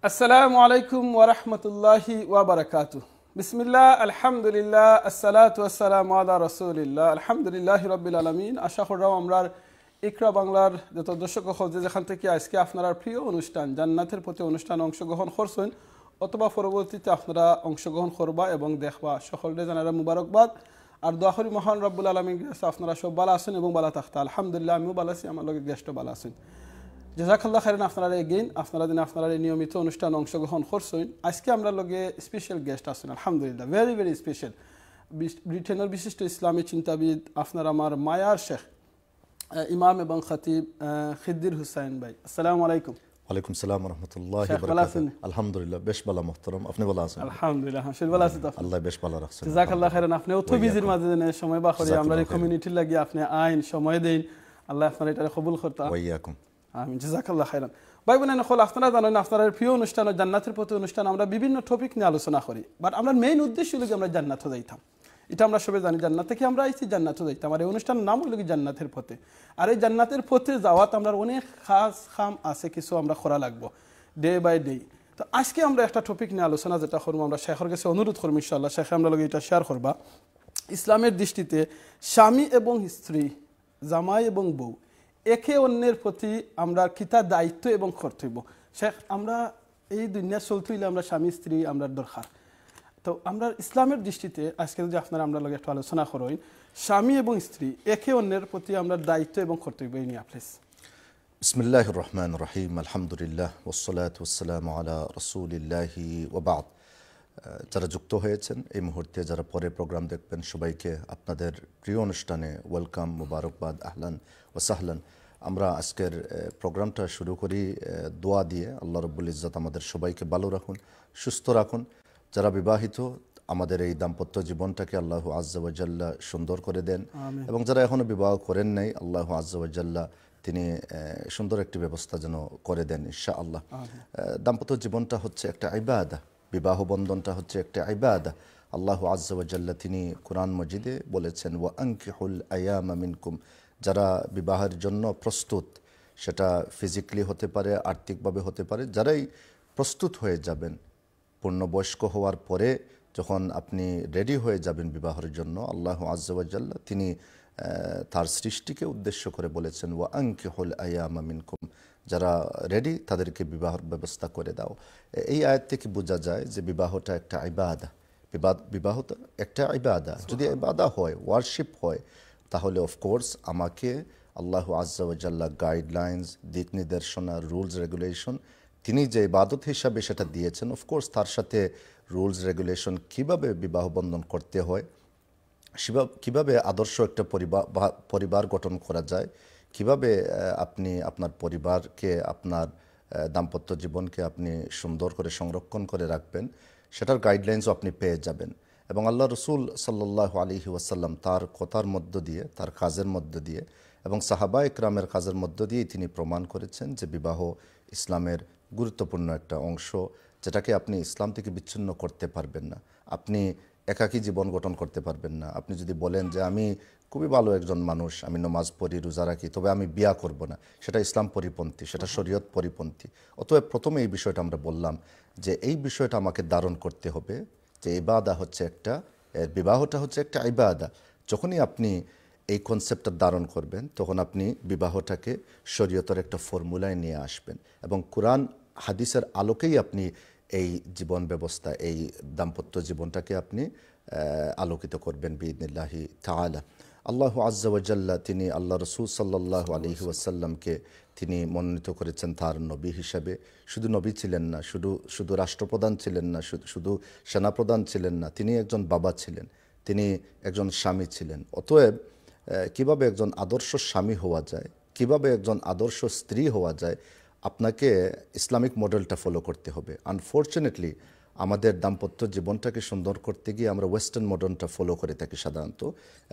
আসসালামু আলাইকুম ওয়ারহমতুল্লাহি ওয়াবারাকাতুহ। বিসমিল্লাহ, আলহামদুলিল্লাহ, আসসালাতু ওয়াসসালামু আলা রাসূলিল্লাহ, আলহামদুলিল্লাহি রাব্বিল আলামিন। আশা করলাম আমরা ইকরা বাংলার যত দর্শক যে যেখান থেকে আজকে আপনারা প্রিয় অনুষ্ঠান জান্নাতের প্রতি অনুষ্ঠানে অংশগ্রহণ করছেন অথবা পরবর্তীতে আপনারা অংশগ্রহণ করবা এবং দেখবা, সকলকে জানারা মুবারকবাদ। আর দোয়া করি মহান রব্বুল আলামিন আপনারা সব ভালো আছেন এবং ভালো থাকতে। আলহামদুলিল্লাহ, আমিও ভালো আছি, আমার লগে গেস্টও ভালো আছেন। জাযাকাল্লাহ খাইরান। আপনারা এগেইন আপনারা দিন আপনারা নিয়মিত অনুষ্ঠান অংশগ্রহণ করছেন। আজকে আমরা লগে স্পেশাল গেস্ট আছেন, আলহামদুলিল্লাহ, ভেরি ভেরি স্পেশাল। ব্রিটেনের বিশিষ্ট ইসলামী চিন্তাবিদ আপনার আমার মায়ার শেখ ইমাম এবং খতিব খিদ্দির হুসাইন ভাই। আসসালামু আলাইকুম। ওয়ালাইকুম সালাম ওয়া রাহমাতুল্লাহি ওয়া বারাকাতুহু। আলহামদুলিল্লাহ বেশ ভালো মুহতারাম, আপনি ভালো আছেন? আলহামদুলিল্লাহ, শরীর ভালো আছে তো? আল্লাহ বেশ ভালো রাখছেন। জাযাকাল্লাহ খাইরান। আপনি অত বিজির মাঝে সময় বা করে আমরা এই কমিউনিটির লাগি আপনি আইন সময় দেন, আল্লাহ আপনার এটা কবুল করতা। ওয়া ইয়াকুম। আমিন, জাযাকাল্লাহ খাইরান। ভাই বোনেরা হল আপনারা জানেন আপনার প্রিয় অনুষ্ঠান জান্নাতের প্রতি অনুষ্ঠান আমরা বিভিন্ন টপিক নিয়ে আলোচনা করি, বাট আমরা মেইন উদ্দেশ্য হলো আমরা জান্নাতে যাইতাম। এটা আমরা সবাই জানি, জান্নাত থেকে আমরা আইছি জান্নাতে যাইতাম। আর এই অনুষ্ঠানের নাম হলো জান্নাতের পথে। আর এই জান্নাতের পথে যাওয়াত আমরা অনেক খাস খাম আছে, কিছু আমরা করা লাগবো ডে বাই ডে। তো আজকে আমরা একটা টপিক নিয়ে আলোচনা যেটা করবো, আমরা শেখের কাছে অনুরোধ করবো ইনশাআল্লাহ, শেখে আমরা লগে এটা শেয়ার করবা। ইসলামের দৃষ্টিতে স্বামী এবং স্ত্রী, জামাই এবং বউ, একে অন্যের প্রতি আমরা কিতা দায়িত্ব এবং কর্তব্য। শেখ, আমরা এই দুনিয়া চলতে হইলে আমরা স্বামী স্ত্রী আমরা দরকার। তো আমরা ইসলামের দৃষ্টিতে আজকে যদি আপনারা আমরা লগে একটু আলোচনা করেন, স্বামী এবং স্ত্রী একে অন্যের প্রতি আমরা দায়িত্ব এবং কর্তব্য নিয়ে প্লিজ। বিসমিল্লাহির রহমানির রহিম, আলহামদুলিল্লাহ ওয়াসসালাতু ওয়াসসালামু আলা রাসূলিল্লাহি ওয়া বা'দ। যারা যুক্ত হয়েছেন এই মুহূর্তে, যারা পরে প্রোগ্রাম দেখবেন, সবাইকে আপনাদের প্রিয় অনুষ্ঠানে ওয়েলকাম, মুবারকবাদ, আহলান ওয়া সাহলান। আমরা আজকের প্রোগ্রামটা শুরু করি দোয়া দিয়ে। আল্লাহ রাব্বুল ইজ্জত আমাদের সবাইকে ভালো রাখুন, সুস্থ রাখুন। যারা বিবাহিত, আমাদের এই দাম্পত্য জীবনটাকে আল্লাহ আজ্জা ওয়া জাল্লা সুন্দর করে দেন, এবং যারা এখনো বিবাহ করেন নাই, আল্লাহ আজ্জা ওয়া জাল্লা তিনি সুন্দর একটি ব্যবস্থা যেন করে দেন ইনশাআল্লাহ। দাম্পত্য জীবনটা হচ্ছে একটা ইবাদা, বিবাহ বন্ধনটা হচ্ছে একটা ইবাদা। আল্লাহ আজ্জা ওয়া জাল্লা তিনি কুরআন মজিদে বলেছেন, ওয়া আনকিহুল আয়ামা মিনকুম, যারা বিবাহের জন্য প্রস্তুত, সেটা ফিজিক্যালি হতে পারে, আর্থিকভাবে হতে পারে, যারাই প্রস্তুত হয়ে যাবেন, পূর্ণবয়স্ক হওয়ার পরে যখন আপনি রেডি হয়ে যাবেন বিবাহের জন্য, আল্লাহ আজ্জা ওয়া জাল্লা তিনি তার সৃষ্টিকে উদ্দেশ্য করে বলেছেন, ওয়া আনকিহুল আয়ামা মিনকুম, যারা রেডি তাদেরকে বিবাহের ব্যবস্থা করে দাও। এই আয়াত থেকে বোঝা যায় যে বিবাহটা একটা ইবাদা। বিবাহটা একটা ইবাদা। যদি ইবাদা হয়, ওয়ারশিপ হয়, তাহলে অফকোর্স আমাকে আল্লাহ আজ্জা ওয়া জাল্লা গাইডলাইন্স, দিক নির্দেশনা, রুলস রেগুলেশন তিনি যে ইবাদত হিসাবে সেটা দিয়েছেন, অফকোর্স তার সাথে রুলস রেগুলেশন কিভাবে বিবাহ বন্ধন করতে হয়, কিভাবে আদর্শ একটা পরিবার গঠন করা যায়, কিভাবে আপনি আপনার পরিবারকে, আপনার দাম্পত্য জীবনকে আপনি সুন্দর করে সংরক্ষণ করে রাখবেন, সেটার গাইডলাইন্সও আপনি পেয়ে যাবেন। এবং আল্লাহ রসুল সাল্লাল্লাহু আলাইহি ওয়াসাল্লাম তার কথার মধ্য দিয়ে, তার কাজের মধ্য দিয়ে এবং সাহাবা ইকরামের কাজের মধ্য দিয়ে তিনি প্রমাণ করেছেন যে বিবাহ ইসলামের গুরুত্বপূর্ণ একটা অংশ, যেটাকে আপনি ইসলাম থেকে বিচ্ছিন্ন করতে পারবেন না। আপনি একাকী জীবন গঠন করতে পারবেন না। আপনি যদি বলেন যে আমি খুবই ভালো একজন মানুষ, আমি নামাজ পড়ি, রোজা রাখি, তবে আমি বিয়া করব না, সেটা ইসলাম পরিপন্থী, সেটা শরীয়ত পরিপন্থী। অতএব প্রথমে এই বিষয়টা আমরা বললাম যে এই বিষয়টা আমাকে ধারণ করতে হবে যে ইবাদা হচ্ছে একটা, বিবাহটা হচ্ছে একটা ইবাদা। যখনই আপনি এই কনসেপ্টটা ধারণ করবেন, তখন আপনি বিবাহটাকে শরীয়তের একটা ফর্মুলায় নিয়ে আসবেন এবং কোরআন হাদিসের আলোকেই আপনি এই জীবন ব্যবস্থা, এই দাম্পত্য জীবনটাকে আপনি আলোকিত করবেন বিইذنিল্লাহি তাআলা। আল্লাহ আজ্জা ওয়া জাল্লা তিনি আল্লাহ রসুল সাল্লাল্লাহু আলাইহি ওয়াসাল্লামকে তিনি মনোনীত করেছেন তার নবী হিসাবে। শুধু নবী ছিলেন না, শুধু রাষ্ট্রপ্রধান ছিলেন না, শুধু সেনাপ্রধান ছিলেন না, তিনি একজন বাবা ছিলেন, তিনি একজন স্বামী ছিলেন। অতএব কিভাবে একজন আদর্শ স্বামী হওয়া যায়, কিভাবে একজন আদর্শ স্ত্রী হওয়া যায়, আপনাকে ইসলামিক মডেলটা ফলো করতে হবে। আনফর্চুনেটলি আমাদের দাম্পত্য জীবনটাকে সুন্দর করতে গিয়ে আমরা ওয়েস্টার্ন মডেলটা ফলো করে থাকি সাধারণত,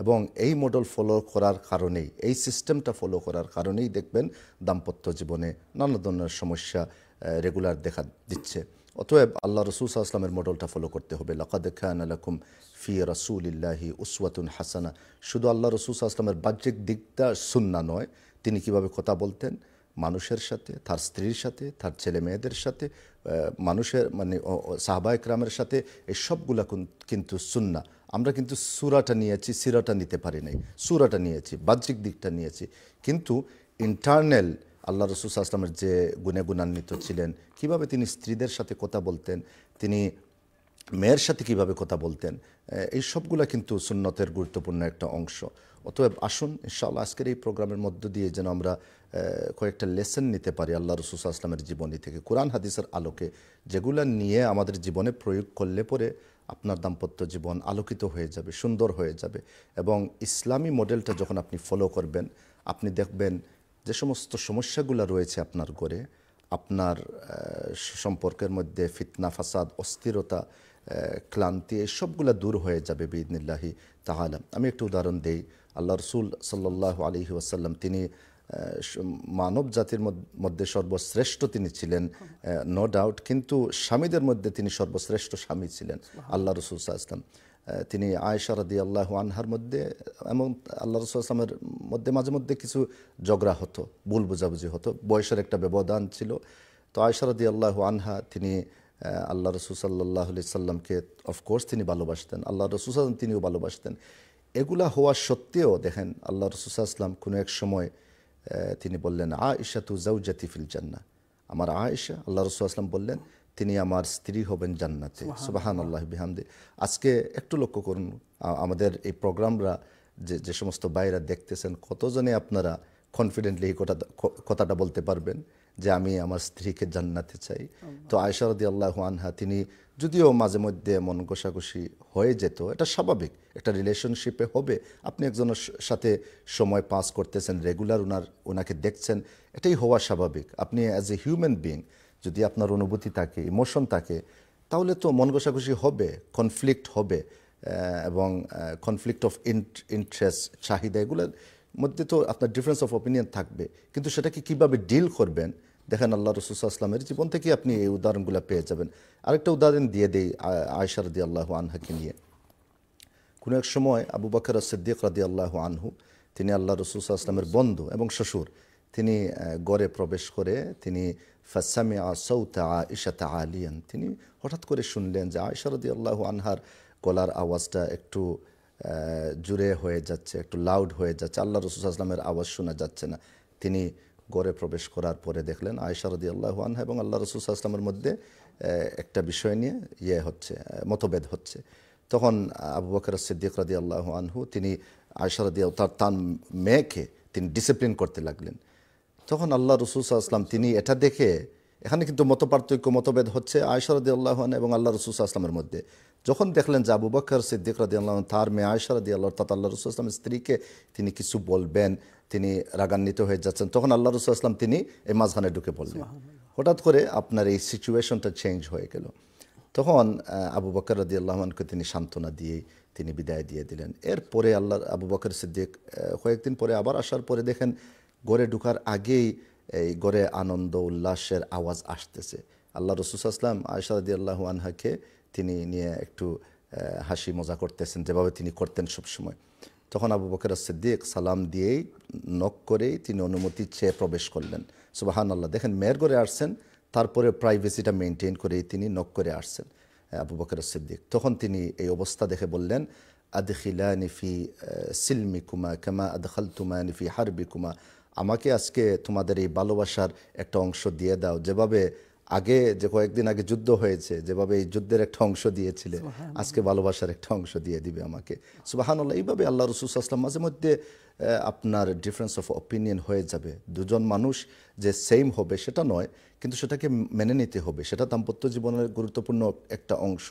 এবং এই মডেল ফলো করার কারণেই, এই সিস্টেমটা ফলো করার কারণেই দেখবেন দাম্পত্য জীবনে নানা ধরনের সমস্যা রেগুলার দেখা দিচ্ছে। অতএব আল্লাহ রসুল সাল্লাল্লাহু আলাইহি ওয়াসাল্লামের মডেলটা ফলো করতে হবে। লাকাদ কানা লাকুম ফি রাসূলিল্লাহি উসওয়াতুন হাসানা। শুধু আল্লাহ রসুল সাল্লাল্লাহু আলাইহি ওয়াসাল্লামের বাহ্যিক দিকটা সুন্নাহ নয়, তিনি কিভাবে কথা বলতেন, মানুষের সাথে, তার স্ত্রীর সাথে, তার ছেলে মেয়েদের সাথে, মানুষের মানে সাহাবা একরামের সাথে, এই সবগুলা কিন্তু সুন্নাহ। আমরা কিন্তু সূরাটা নিয়েছি, সিরাটা নিতে পারি নাই। সূরাটা নিয়েছি, বাহ্যিক দিকটা নিয়েছি, কিন্তু ইন্টারনাল আল্লাহ রাসূল সাল্লাল্লাহু আলাইহি ওয়াসাল্লামের যে গুণে গুণান্বিত ছিলেন, কিভাবে তিনি স্ত্রীদের সাথে কথা বলতেন, তিনি মেয়ের সাথে কিভাবে কথা বলতেন, এই সবগুলা কিন্তু সুন্নতের গুরুত্বপূর্ণ একটা অংশ। অতএব আসুন ইনশাআল্লাহ আজকের এই প্রোগ্রামের মধ্য দিয়ে যেন আমরা কয়েকটা লেসন নিতে পারি আল্লাহ রাসূল সাল্লাল্লাহু আলাইহি ওয়াসাল্লামের জীবনী থেকে, কোরআন হাদিসের আলোকে, যেগুলা নিয়ে আমাদের জীবনে প্রয়োগ করলে পরে আপনার দাম্পত্য জীবন আলোকিত হয়ে যাবে, সুন্দর হয়ে যাবে। এবং ইসলামী মডেলটা যখন আপনি ফলো করবেন, আপনি দেখবেন যে সমস্ত সমস্যাগুলো রয়েছে আপনার ঘরে, আপনার সম্পর্কের মধ্যে ফিতনা, ফাসাদ, অস্থিরতা, ক্লান্তি, এই সবগুলো দূর হয়ে যাবে বিইذনিল্লাহি তাআলা। আমি একটু উদাহরণ দেই। আল্লাহ রাসূল সাল্লাল্লাহু আলাইহি ওয়াসাল্লাম তিনি মানব জাতির মধ্যে সর্বশ্রেষ্ঠ তিনি ছিলেন, নো ডাউট, কিন্তু স্বামীদের মধ্যে তিনি সর্বশ্রেষ্ঠ স্বামী ছিলেন আল্লাহ রাসূল সাল্লাল্লাহু আলাইহি ওয়াসাল্লাম। তিনি আয়েশা রাদিয়াল্লাহু আনহার মধ্যে এবং আল্লাহ রাসূল সাল্লাল্লাহু আলাইহি ওয়াসাল্লামের মধ্যে মাঝে মধ্যে কিছু ঝগড়া হতো, ভুল বোঝাবুঝি হতো, বয়সের একটা ব্যবধান ছিল। তো আয়েশা রাদিয়াল্লাহু আনহা তিনি আল্লাহ রাসূল সাল্লাল্লাহু আলাইহি সাল্লামকে অফকোর্স তিনি ভালোবাসতেন, আল্লাহ রাসূল সাল্লাল্লাহু আলাইহি তিনিও ভালোবাসতেন। এগুলা হওয়া সত্ত্বেও দেখেন আল্লাহ রাসূল সাল্লাল্লাহু আলাইহি সাল্লাম কোনো এক সময় তিনি বললেন, আয়েশাতু যাওজাতি ফিল জান্নাহ, আমার আয়েশা, আল্লাহ রাসূল সাল্লাল্লাহু আলাইহি ওয়াসাল্লাম বললেন তিনি আমার স্ত্রী হবেন জান্নাতে। সুবহানাল্লাহ বিহামদি। আজকে একটু লক্ষ্য করুন আমাদের এই প্রোগ্রামরা যে সমস্ত ভাইরা দেখতেছেন, কতজনে আপনারা কনফিডেন্টলি এই কথাটা বলতে পারবেন যে আমি আমার স্ত্রীকে জান্নাতে চাই। তো আয়েশা রাদিয়াল্লাহু আনহা তিনি যদিও মাঝে মধ্যে মন ঘষাঘষি হয়ে যেত, এটা স্বাভাবিক, একটা রিলেশনশিপে হবে, আপনি একজনের সাথে সময় পাস করতেছেন, রেগুলার ওনাকে দেখছেন, এটাই হওয়া স্বাভাবিক। আপনি অ্যাজ এ হিউম্যান বিইং যদি আপনার অনুভূতি থাকে, ইমোশন থাকে, তাহলে তো মন ঘষাঘষি হবে, কনফ্লিক্ট হবে, এবং কনফ্লিক্ট অফ ইন্টারেস্ট, চাহিদা, এগুলোর মধ্যে তো আপনার ডিফারেন্স অফ অপিনিয়ন থাকবে, কিন্তু সেটাকে কিভাবে ডিল করবেন, দেখেন আল্লাহ রাসূল সাল্লাল্লাহু আলাইহি ওয়াসাল্লামের জীবন থেকে আপনি এই উদাহরণগুলো পেয়ে যাবেন। আরেকটা উদাহরণ দিয়ে দেই আয়েশা রাদিয়াল্লাহু আনহাকে নিয়ে। কোনো এক সময় আবু বকর as-সিদ্দিক রাদিয়াল্লাহু আনহু, তিনি আল্লাহ রাসূল সাল্লাল্লাহু আলাইহি ওয়াসাল্লামের বন্ধু এবং শ্বশুর, তিনি ঘরে প্রবেশ করে তিনি ফাসামিআ সাওতা আয়েশা আলিয়ান, তিনি হঠাৎ করে শুনলেন যে আয়েশা রাদিয়াল্লাহু আনহার গলার আওয়াজটা একটু জোরে হয়ে যাচ্ছে, একটু লাউড হয়ে যাচ্ছে, আল্লাহ রাসূল সাল্লাল্লাহু আলাইহি ওয়াসাল্লামের আওয়াজ শোনা যাচ্ছে না। তিনি ঘরে প্রবেশ করার পরে দেখলেন আয়েশা রাদিয়াল্লাহু আনহা এবং আল্লাহ রাসূল সাল্লাল্লাহু আলাইহি ওয়াসাল্লামের মধ্যে একটা বিষয় নিয়ে মতভেদ হচ্ছে। তখন আবু বকর as-সিদ্দিক রাদিয়াল্লাহু আনহু তিনি আয়েশা রাদিয়াল্লাহু তার মেয়েকে তিনি ডিসিপ্লিন করতে লাগলেন। তখন আল্লাহ রাসূল সাল্লাল্লাহু আলাইহি ওয়াসাল্লাম তিনি এটা দেখে, এখানে কিন্তু মতভেদ হচ্ছে আয়েশা রাদিয়াল্লাহু আনহা এবং আল্লাহ রাসূল সাল্লাল্লাহু আলাইহি ওয়াসাল্লামের মধ্যে। যখন দেখলেন যে আবু বকর সিদ্দিক রাদিয়াল্লাহু আনহু তার মেয়ে আয়েশা রাদিয়াল্লাহু তাআলা আল্লাহ রাসূল সাল্লাল্লাহু আলাইহি ওয়াসাল্লামের স্ত্রীকে তিনি কিছু বলবেন, তিনি রাগান্বিত হয়ে যাচ্ছেন, তখন আল্লাহ রাসূল সাল্লাল্লাহু আলাইহি ওয়াসাল্লাম তিনি এই মাঝখানে ঢুকে পড়লেন। হঠাৎ করে আপনার এই সিচুয়েশনটা চেঞ্জ হয়ে গেল। তখন আবু বকর রাদিয়াল্লাহু আনহুকে তিনি সান্ত্বনা দিয়ে তিনি বিদায় দিয়ে দিলেন। এরপরে আবু বকর সিদ্দিক কয়েকদিন পরে আবার আসার পরে দেখেন ঘরে ঢোকার আগেই এই ঘরে আনন্দ উল্লাসের আওয়াজ আসতেছে। আল্লাহ রাসূল সাল্লাল্লাহু আলাইহি ওয়াসাল্লাম আয়েশা রাদিয়াল্লাহু আনহাকে তিনি নিয়ে একটু হাসি মজা করতেছেন, যেভাবে তিনি করতেন সবসময়। তখন আবু বকর as-সিদ্দিক সালাম দিয়েই নক করেই তিনি অনুমতি চেয়ে প্রবেশ করলেন। সুবহানাল্লাহ, দেখেন মেয়ের ঘরে আসছেন, তারপরে প্রাইভেসিটা মেনটেন করেই তিনি নক করে আসছেন আবু বকর as-সিদ্দিক। তখন তিনি এই অবস্থা দেখে বললেন, আদখিলানি ফি সিলমিকুমা কামা আদখালতুমানি ফি হারবিকুমা, আমাকে আজকে তোমাদের এই ভালোবাসার একটা অংশ দিয়ে দাও, যেভাবে আগে যে কয়েকদিন আগে যুদ্ধ হয়েছে, যেভাবে এই যুদ্ধের একটা অংশ দিয়েছিলে, আজকে ভালোবাসার একটা অংশ দিয়ে দিবে আমাকে। সুবহানাল্লাহ। এইভাবে আল্লাহ রাসূল সাল্লাল্লাহু আলাইহি ওয়াসাল্লাম মাঝে মধ্যে আপনার ডিফারেন্স অফ অপিনিয়ন হয়ে যাবে, দুজন মানুষ যে সেম হবে সেটা নয়, কিন্তু সেটাকে মেনে নিতে হবে, সেটা দাম্পত্য জীবনের গুরুত্বপূর্ণ একটা অংশ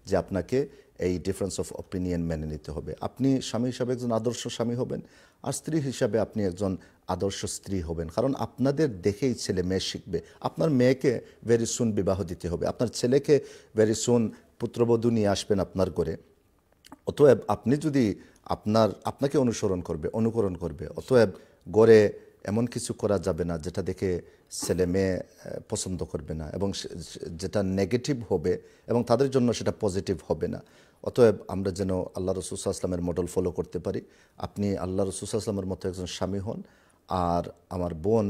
যে আপনাকে এই ডিফারেন্স অফ অপিনিয়ন মেনে নিতে হবে। আপনি স্বামী হিসাবে একজন আদর্শ স্বামী হবেন, আর স্ত্রী হিসাবে আপনি একজন আদর্শ স্ত্রী হবেন, কারণ আপনাদের দেখেই ছেলে মেয়ে শিখবে। আপনার মেয়েকে ভেরি সুন বিবাহ দিতে হবে, আপনার ছেলেকে ভেরি সুন পুত্রবধূ নিয়ে আসবেন আপনার ঘরে। অতএব আপনি যদি আপনাকে অনুকরণ করবে, অতএব গড়ে এমন কিছু করা যাবে না যেটা দেখে ছেলে মেয়ে পছন্দ করবে না, এবং যেটা নেগেটিভ হবে এবং তাদের জন্য সেটা পজিটিভ হবে না। অতএব আমরা যেন আল্লাহ রাসূল সাল্লাল্লাহু আলাইহি ওয়াসাল্লামের মডেল ফলো করতে পারি। আপনি আল্লাহ রাসূল সাল্লাল্লাহু আলাইহি ওয়াসাল্লামের মতো একজন স্বামী হন, আর আমার বোন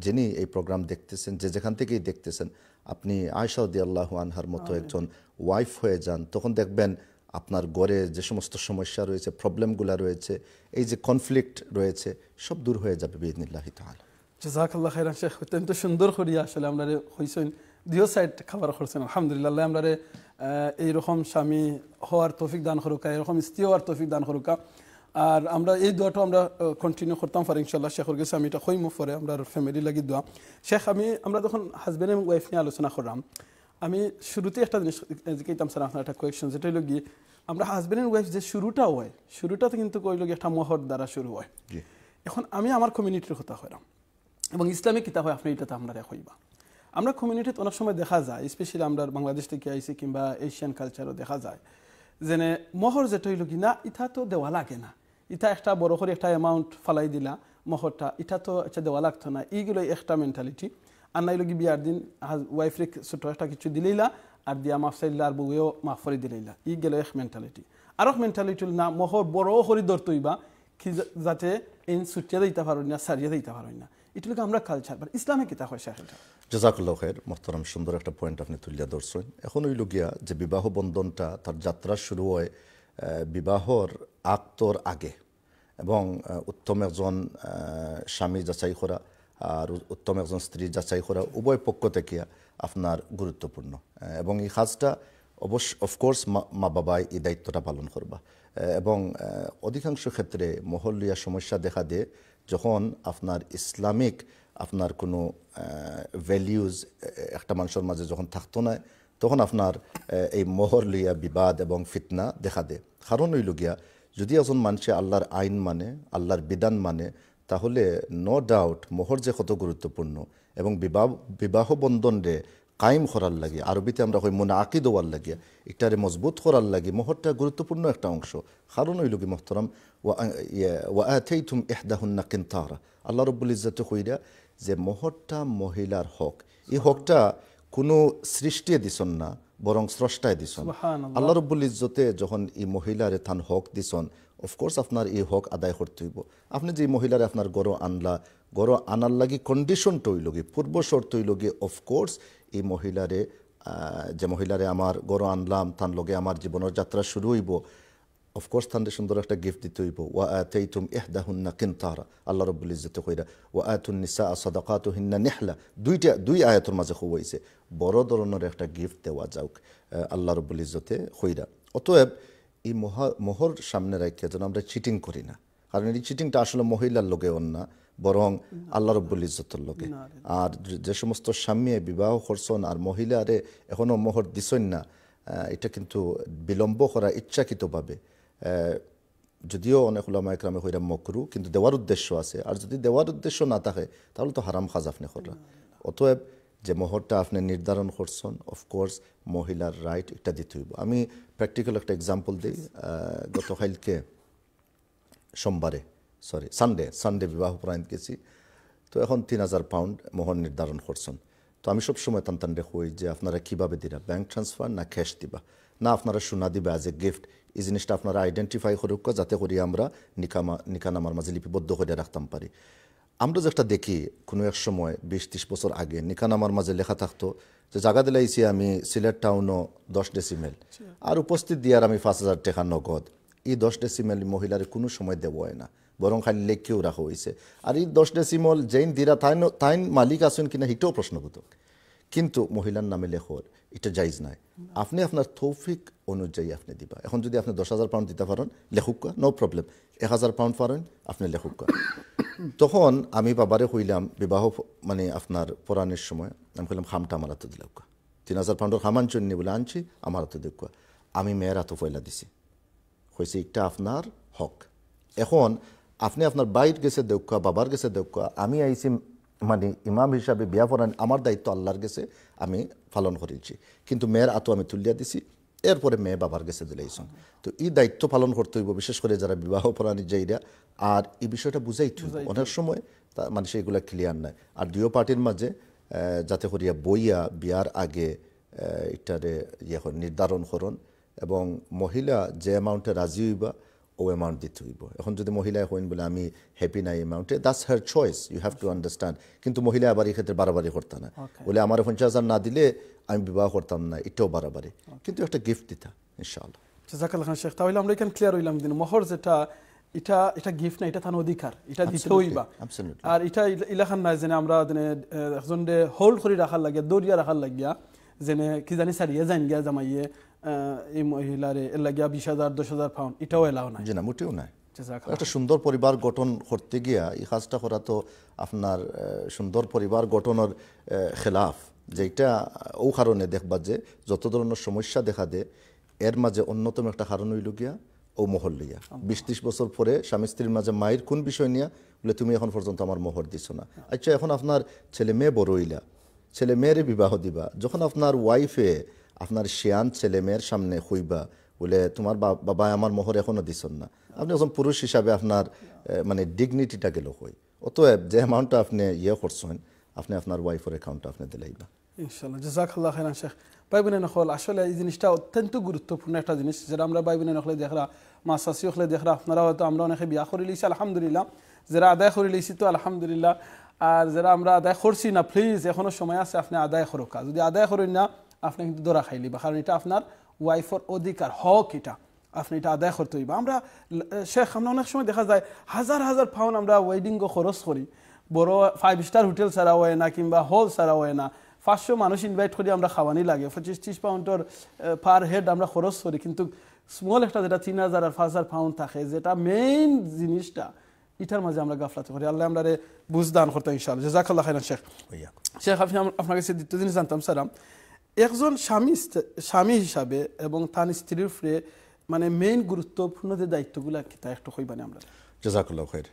যিনি এই প্রোগ্রাম দেখতেছেন, যেখান থেকেই দেখতেছেন, আপনি আয়েশা রাদিয়াল্লাহু আনহার মতো একজন ওয়াইফ হয়ে যান, তখন দেখবেন আপনার ঘরে যে সমস্ত সমস্যা রয়েছে, প্রবলেমগুলো রয়েছে, এই যে কনফ্লিক্ট রয়েছে, সব দূর হয়ে যাবে বিইذনিল্লাহি তাআলা। জাযাকাল্লাহ খাইরান শেখ, অত্যন্ত সুন্দর করিয়া আসলে আমরা হইছেন দুই সাইড খাবার করছেন। আলহামদুলিল্লাহ, আল্লাহ আমরা এইরকম স্বামী হওয়ার তৌফিক দান করুকা, এরকম স্ত্রী হওয়ার তৌফিক দান করুকা। আর আমরা এই দোয়াটা আমরা কন্টিনিউ করতাম পারি ইনশাল্লাহ। শেখর গেছে আমি এটা কইমো পরে আমরা ফ্যামিলি লাগি দোয়া। শেখ, আমরা যখন হাজব্যান্ড এবং ওয়াইফ নিয়ে আলোচনা করলাম, আমি শুরুতে একটা জিনিস জিজ্ঞাসা স্যার আপনার একটা কোয়েকশন, যেটা হইল গিয়ে আমরা হাজব্যান্ড এন্ড ওয়াইফ যে শুরুটা হয়, শুরুটাতে কিন্তু কইল গিয়ে একটা মহর দ্বারা শুরু হয়। এখন আমি আমার কমিউনিটির কথা কইলাম এবং ইসলামিক কিতাব হয়, আপনি এটাতে আমরা হইবা। আমরা কমিউনিটিতে অনেক সময় দেখা যায়, স্পেশালি আমরা বাংলাদেশ থেকে আইসি কিংবা এশিয়ান কালচারও দেখা যায়, যে মহর যেটা হইল কি না, ইটা তো দেওয়া লাগে না, ইটা একটা বড় করে একটা অ্যামাউন্ট ফালাই দিলা মহরটা, এটা তো আচ্ছা দেওয়া লাগতো না, এইগুলো একটা মেন্টালিটি। আর নাই লগি বিয়ার দিন ওয়াইফরে ছোট একটা কিছু দিলেইলা আর দিয়া মাফ চাইলা আর বউয়েও মাফ করে দিলেইলা, ই গেল এক মেন্টালিটি। আর এক মেন্টালিটি না, মহর বড় করে ধরতইবা কি যাতে এই ছুটিয়া দিতে পারো না, সারিয়া দিতে পারো না, এটা লোক আমরা কালচার। বাট ইসলামে কিতা হয় শেখ? জাযাকাল্লাহু খাইর, মোহতারাম, সুন্দর একটা পয়েন্ট আপনি তুলিয়া ধরছেন। এখন হইল গিয়া যে বিবাহ বন্ধনটা তার যাত্রা শুরু হয় বিবাহর আক্তর আগে, এবং উত্তম একজন স্বামী যাচাই করা আর উত্তম একজন স্ত্রী যাচাই করা উভয় পক্ষ থেকে আপনার গুরুত্বপূর্ণ, এবং এই কাজটা অফকোর্স মা বাবাই এই দায়িত্বটা পালন করবা। এবং অধিকাংশ ক্ষেত্রে মহর লইয়া সমস্যা দেখা দেয় যখন আপনার ইসলামিক আপনার কোনো ভ্যালিউজ একটা মানুষের মাঝে যখন থাকতো না, তখন আপনার এই মোহর লইয়া বিবাদ এবং ফিতনা দেখা দেয়। কারণ হইল গিয়া, যদি একজন মানুষে আল্লাহর আইন মানে, আল্লাহর বিধান মানে, তাহলে নো ডাউট মোহর যে কত গুরুত্বপূর্ণ, এবং বিবাহ বন্ধনে কায়েম করার লাগে, আরবিতে আমরা কই মুনাআকিদ হওয়ার লাগে, এটারে মজবুত করার লাগে মোহরটা গুরুত্বপূর্ণ একটা অংশ। কারণ হইল কি মোহতারাম, ওয়া আতাইতুম ইহদাহুন্না কিনতারা, আল্লাহ রাব্বুল ইজ্জত কইরা যে মোহরটা মহিলার হক, এই হকটা কোনো সৃষ্টিয়ে দিছন না, বরং স্রষ্টায় দিছন। আল্লাহ রাব্বুল ইজ্জতে যখন এই মহিলারে তান হক দিছন, অফকোর্স আপনার এই হক আদায় করতে হইব। আপনি যে মহিলারে আপনার গড় আনলা, গড় আনার লাগি কন্ডিশনটা হইল গিয়ে, পূর্ব শর্ত হইল গিয়ে অফকোর্স এই মহিলারে, যে মহিলারে আমার গড় আনলাম, তার লগে আমার জীবনের যাত্রা শুরু হইব, অফকোর্স তাদের সুন্দর একটা গিফট দিতে হইব। ওয়া আতাইতুম ইহদাহুন্না কিনতারা, আল্লাহ রাব্বুল ইজ্জতে কইরা ওয়া আতুন নিসা সাদাকাতুহুন্না নিহলা, দুই আয়াতের মাঝে খুব হইছে বড় ধরনের একটা গিফট দেওয়া যাওক আল্লাহ রাব্বুল ইজ্জতে কইরা। অতএব এই মোহর সামনে রাখিয়া যেন আমরা চিটিং করি না, কারণ এই চিটিংটা আসলে মহিলার লগে না, বরং আল্লাহ রাব্বুল ইজ্জতের লগে। আর যে সমস্ত স্বামী বিবাহ করছেন আর মহিলারে এখনো মোহর দিছেন না, এটা কিন্তু বিলম্ব করা ইচ্ছাকৃতভাবে, যদিও অনেক উলামা ইকরামে কইরা মাকরু, কিন্তু দেওয়ার উদ্দেশ্য আছে। আর যদি দেওয়ার উদ্দেশ্য না থাকে তাহলে তো হারাম কাজ আপনি করা। অতএব যে মোহরটা আপনি নির্ধারণ করছেন, অফকোর্স মহিলার রাইট এটা দিতে হইব। আমি প্র্যাকটিক্যাল একটা এক্সাম্পল দিই। গতকালকে সানডে বিবাহ পড়াইতে গেছি, তো এখন 3000 পাউন্ড মোহর নির্ধারণ করছেন। তো আমি সবসময় টান কই যে আপনারা কীভাবে দিবা, ব্যাংক ট্রান্সফার না ক্যাশ দিবা, না আপনারা সোনা দিবা অ্যাজ এ গিফট, এই জিনিসটা আপনারা আইডেন্টিফাই করুক, যাতে করি আমরা নিকানামার মাঝে লিপিবদ্ধ করে রাখতাম পারি। আমরা যেটা দেখি কোনো এক সময় 20-30 বছর আগে নিকানামার মাঝে লেখা থাকতো যে জায়গা দিলাইছি আমি সিলেট টাউনও 10 ডেসিমেল, আর উপস্থিত দিয়ার আমি 5000 টাকা নগদ। এই 10 ডেসিমেল মহিলার কোনো সময় দেওয়া হয় না, বরং খালি লেখকেও রাখা হয়েছে। আর এই 10 ডেসিমল যেইন দিরা তাইন মালিক আছেন কিনা এটাও প্রশ্নবোধক, কিন্তু মহিলার নামে লেখর এটা জায়জ নাই। আপনি আপনার তৌফিক অনুযায়ী আপনি দিবা। এখন যদি আপনি 10,000 পাউন্ড দিতে পারেন লেখুকা, নো প্রবলেম। 1000 পাউন্ড পারেন আপনি লেখুকা। তখন আমি বাবারে কইলাম বিবাহ মানে আপনার পড়ানোর সময়, আমি কইলাম খামটা আমার হাতে দিলাম, 3000 পাউন্ডের খাম আনছনি বলে আনছি, আমার হাতে দেখুয়া। আমি মেয়ের হাতে পয়লা দিছি, হয়েছে এটা আপনার হক। এখন আপনি আপনার বাইর গেছে দেখা, বাবার গেছে দেখা, আমি আইছি মানে ইমাম হিসাবে বিয়া পড়ান, আমার দায়িত্ব আল্লাহর গেছে আমি পালন করেছি, কিন্তু মেয়ের আতো আমি তুলিয়া দিছি, এরপরে মেয়ে বাবার গেছে দিলাইছেন। তো এই দায়িত্ব পালন করতে হইব, বিশেষ করে যারা বিবাহ পড়ানি যাইরা। আর এই বিষয়টা বুঝাইতে হইব, অনেক সময় মানে সেইগুলা ক্লিয়ার নাই। আর দুই পার্টির মাঝে যাতে করিয়া বইয়া বিয়ার আগে এটারে নির্ধারণ করুন, এবং মহিলা যে অ্যামাউন্টে রাজি হইবা ও অ্যামাউন্ট দিতে হইব। এখন যদি মহিলায় হইন বলে আমি হ্যাপি নাই অ্যামাউন্টে, that's her choice, you have to understand. কিন্তু মহিলা আবার এই ক্ষেত্রে বাড়াবাড়ি করতে না, বলে আমার 50,000 না দিলে আমি বিবাহ করতাম না, এটাও বাড়াবাড়ি। কিন্তু একটা গিফট দিতা ইনশাআল্লাহ। জাযাকাল্লাহ খান শেখ, তাহলে আমরা এখানে ক্লিয়ার হইলাম দিন মোহর যেটা এটা এটা গিফট না, এটা তার অধিকার, এটা দিতে হইবা। আর এটা ইলাখান নাই যেন আমরা একজন হোল্ড করে রাখার লাগিয়া দরিয়া রাখার লাগিয়া যেন কি জানি সারিয়ে যান গিয়া জামাইয়ে এই মহিলারে এর লাগিয়া 20,000 10,000 পাউন্ড, এটাও এলাও নাই। জি না, মোটেও নাই। একটা সুন্দর পরিবার গঠন করতে গিয়া এই কাজটা করা তো আপনার সুন্দর পরিবার গঠনের খেলাফ, যেটা ও কারণে দেখবা যে যত ধরনের সমস্যা দেখা দেয় এর মাঝে অন্যতম একটা কারণ হইল গিয়া ও মোহর লইয়া। 20-30 বছর পরে স্বামী স্ত্রীর মাঝে মায়ের কোন বিষয় নিয়া বলে তুমি এখন পর্যন্ত আমার মোহর দিছো না। আচ্ছা, এখন আপনার ছেলে মেয়ে বড় হইলা, ছেলে মেয়েরে বিবাহ দিবা, যখন আপনার ওয়াইফে আপনার শিয়ান ছেলে মেয়ের সামনে হইবা বলে তোমার বাবা আমার মোহর এখনো দিছন না, আপনি একজন পুরুষ হিসাবে আপনার মানে ডিগনিটিটা গেল হই। অতএব যে অ্যামাউন্টটা আপনি করছেন আপনি আপনার ওয়াইফের অ্যাকাউন্টে আপনি দিলাইবা ইনশাআল্লাহ। জাযাকাল্লাহ খাইরান শেখ। ভাই বোনের নকল আসলে এই জিনিসটা অত্যন্ত গুরুত্বপূর্ণ একটা জিনিস, যেটা আমরা ভাই বোনের নকলে দেখরা মা শাশি হলে দেখরা আপনারা হয়তো আমরা অনেকে বিয়া করে লিছি আলহামদুলিল্লাহ, যারা আদায় করে লিছি তো আলহামদুলিল্লাহ, আর যারা আমরা আদায় করছি না প্লিজ এখনো সময় আছে আপনি আদায় করুকা। যদি আদায় করেন না আপনি কিন্তু দরা খাইলিবা, কারণ এটা আপনার ওয়াইফের অধিকার হক, এটা আপনি এটা আদায় করতে হইবা। আমরা শেখ আমরা অনেক সময় দেখা যায় হাজার হাজার পাউন্ড আমরা ওয়েডিং খরচ করি, বড় 5 স্টার হোটেল ছাড়া হয় না কিংবা হল ছাড়া হয় না, 500 মানুষ ইনভাইট করি আমরা খাওয়ানি লাগে, 25-30 পাউন্ডের পার হেড আমরা খরচ করি। কিন্তু স্মল একটা যেটা 3,000 আর 5,000 পাউন্ড থাকে, যেটা মেইন জিনিসটা, এটার মাঝে আমরা গাফলাতে করি। আল্লাহ আমরা বুঝদান করতে ইনশাআল্লাহ। জাযাকাল্লাহ খাইরান শেখ। শেখ আপনি আপনার কাছে দ্বিতীয় জিনিস জানতাম স্যার, একজন স্বামী হিসাবে এবং তার স্ত্রীর উপরে মানে মেইন গুরুত্বপূর্ণ যে দায়িত্বগুলো কি তা একটু কইবানি আমরা। জাযাকাল্লাহু খাইর।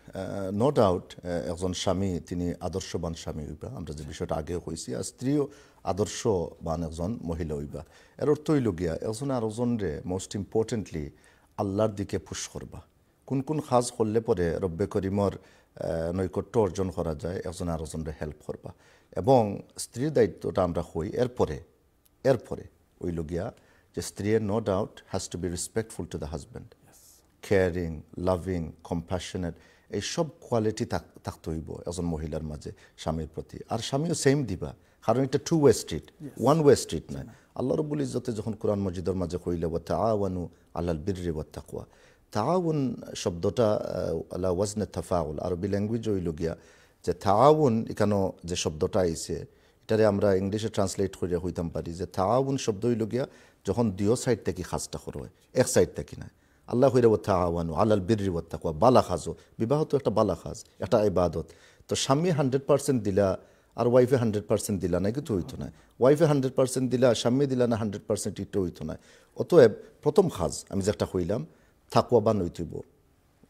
নো ডাউট একজন স্বামী তিনি আদর্শবান স্বামী হইবা, আমরা যে বিষয়টা আগেও কইছি, আর স্ত্রীও আদর্শবান একজন মহিলা হইবা। এর অর্থ হইল গিয়া একজন আরেকজনরে মোস্ট ইম্পর্টেন্টলি আল্লাহর দিকে পুশ করবা। কোন কোন কাজ করলে পরে রব্বে করিমর নৈকট্য অর্জন করা যায়, একজন আরেকজনরে হেল্প করবা। এবং স্ত্রীর দায়িত্বটা আমরা হই এরপরে ওইল গিয়া যে স্ত্রীর no doubt has to be respectful to the husband, caring, loving, compassionate, এই সব কোয়ালিটি থাকতে হইব একজন মহিলার মাঝে স্বামীর প্রতি। আর স্বামীও সেম দিবা, কারণ এটা 2 ওয়ে স্ট্রিট, 1 ওয়ে স্ট্রিট নয়। আল্লাহ রাব্বুল ইজ্জতে যখন কোরআন মজিদের মাঝে কইলে ওয়া তাআওয়ানু আলাল বিররি ওয়াত তাকওয়া, তাআউন শব্দটা আলা ওয়াজনে তাফাউল, আরবি ল্যাঙ্গুয়েজ হইল গিয়া যে তাআউন এখানে যে শব্দটা আইছে এটারে আমরা ইংলিশে ট্রান্সলেট করে হইতাম পারি যে তাআউন শব্দ হইল গিয়া যখন দুই সাইড থেকে কাজটা করা হয়, এক সাইড থেকে না। আল্লাহ কইরা ওয়া তাআওয়ানু আলাল বিররি ওয়াত তাকওয়া, বালা কাজও, বিবাহ তো একটা বালা কাজ, একটা ইবাদত। তো স্বামী 100% দিলা আর ওয়াইফে 100% দিলা না, কিন্তু হইতো না। ওয়াইফে 100% দিলা, স্বামী দিলা না 100%, এটা হইতো না। অতএব প্রথম কাজ আমি যেটা কইলাম তাকওয়াবান হইতেইব।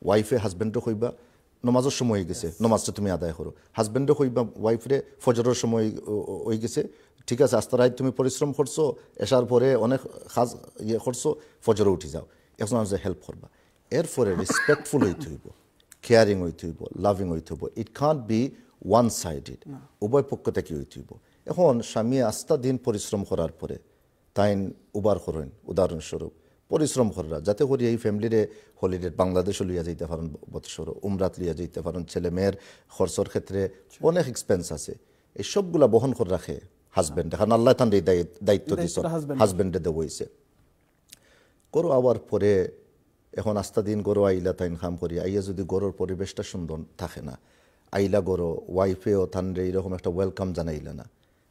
ওয়াইফে হাজব্যান্ডও কইবা নমাজের সময় হয়ে গেছে, নমাজটা তুমি আদায় করো। হাজব্যান্ডও কইবা ওয়াইফরে ফজরের সময় হয়ে গেছে, ঠিক আছে আস্তে রাত তুমি পরিশ্রম করছো, এসার পরে অনেক কাজ করছো, ফজরে উঠে যাও, একজন যে হেল্প করবা। এরপরে রেসপেক্টফুল হইতে হইব, কেয়ারিং হইতে হইব, লাভিং হইতে হইব। It can't be one sided, উভয় পক্ষ থেকে হইতে হইব। এখন স্বামী আস্তা দিন পরিশ্রম করার পরে তাইন উবার করেন, উদাহরণস্বরূপ পরিশ্রম করা যাতে করি এই ফ্যামিলিরে হলিডে বাংলাদেশও লিয়া যাইতে পারেন, বৎসর উমরাত লিয়া যাইতে পারেন, ছেলে মেয়ের খরচর ক্ষেত্রে অনেক এক্সপেন্স আছে, এই সবগুলা বহন করে রাখে হাজব্যান্ড। কারণ আল্লাহ তান এই দায়িত্ব দিয়েছে, হাজব্যান্ডে দেওয়া হয়েছে। গরু আওয়ার পরে এখন আস্তা দিন গরু আইলা তাইন খাম করি আইয়া যদি গরুর পরিবেশটা সুন্দর থাকে না, আইলা গরু ওয়াইফেও তানরে এইরকম একটা ওয়েলকাম জানাইলা না,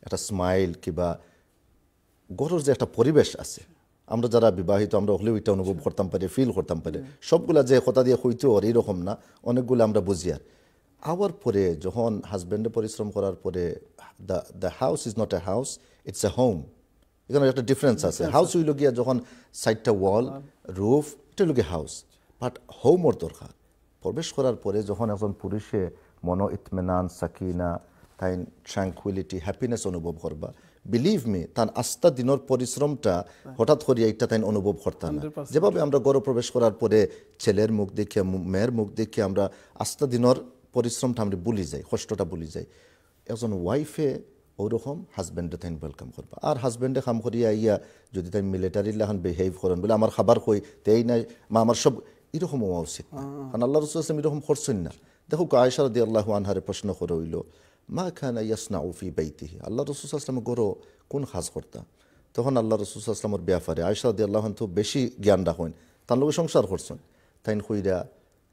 একটা স্মাইল কিবা গরুর যে একটা পরিবেশ আছে, আমরা যারা বিবাহিত আমরা হলেও এটা অনুভব করতাম পারি, ফিল করতাম পারি। সবগুলা যে কথা দিয়ে হইতো আর এইরকম না, অনেকগুলো আমরা বুঝি। আর আওয়ার পরে যখন হাজব্যান্ডে পরিশ্রম করার পরে the house is not a house, it's a home. এখানে একটা ডিফারেন্স আছে। হাউস হইল গিয়া যখন সাইডটা ওয়াল, রুফ, এটা হইল গিয়া হাউস, বাট হোমর দরকার। প্রবেশ করার পরে যখন একজন পুরুষে মনো ইতমেনান, সাকিনা, তাই ট্রাঙ্কুইলিটি, হ্যাপিনেস অনুভব করবা, বিলিভ মি তার আস্তা দিনের পরিশ্রমটা হঠাৎ করিয়া এটা তাই অনুভব করতাম না। যেভাবে আমরা গড় প্রবেশ করার পরে ছেলের মুখ দেখে, মেয়ের মুখ দেখে আমরা আস্তা দিনের পরিশ্রমটা আমরা ভুলি যাই, কষ্টটা ভুলি যাই। একজন ওয়াইফে ওরকম হাজব্যান্ডে তাই ওয়েলকাম করবা। আর হাজব্যান্ডে কাম করিয়া ইয়া যদি তাই মিলিটারি লাখান বিহেভ করেন বলে আমার খাবার কই তেই নাই, মা আমার সব এরকম হওয়া উচিত না, কারণ আল্লাহ রাসূল সাল্লাল্লাহু আলাইহি ওয়াসাল্লাম এরকম করছেন না। দেখো আয়েশা রাদিয়াল্লাহু আনহারে প্রশ্ন করে হইল মা কানা ইয়াসনাউ ফি বাইতিহি, আল্লাহ রাসূল সাল্লাল্লাহু আলাইহি ওয়াসাল্লাম গরো কোন কাজ করতা? তখন আল্লাহ রাসূল সাল্লাল্লাহু আলাইহি ওয়াসাল্লামের ব্যাপারে আয়েশা রাদিয়াল্লাহু আনহা তো বেশি জ্ঞান রাখেন, তার লগে সংসার করছেন, তাইন কইরা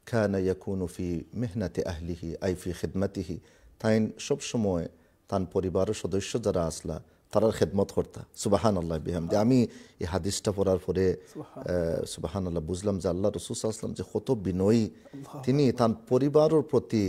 কানা ইয়াকুনু ফি মিহনাতি আহলিহি আই ফি খিদমাতিহি, তাইন সব সময় তার পরিবারের সদস্য যারা আসলা তারার খেদমত করতা। সুবহানাল্লাহ বিহামদি। আমি এই হাদিসটা পড়ার পরে সুবহানাল্লাহ বুঝলাম যে আল্লাহ রাসূল সাল্লাল্লাহু আলাইহি ওয়াসাল্লাম যে কত বিনয়ী, তিনি তার পরিবারের প্রতি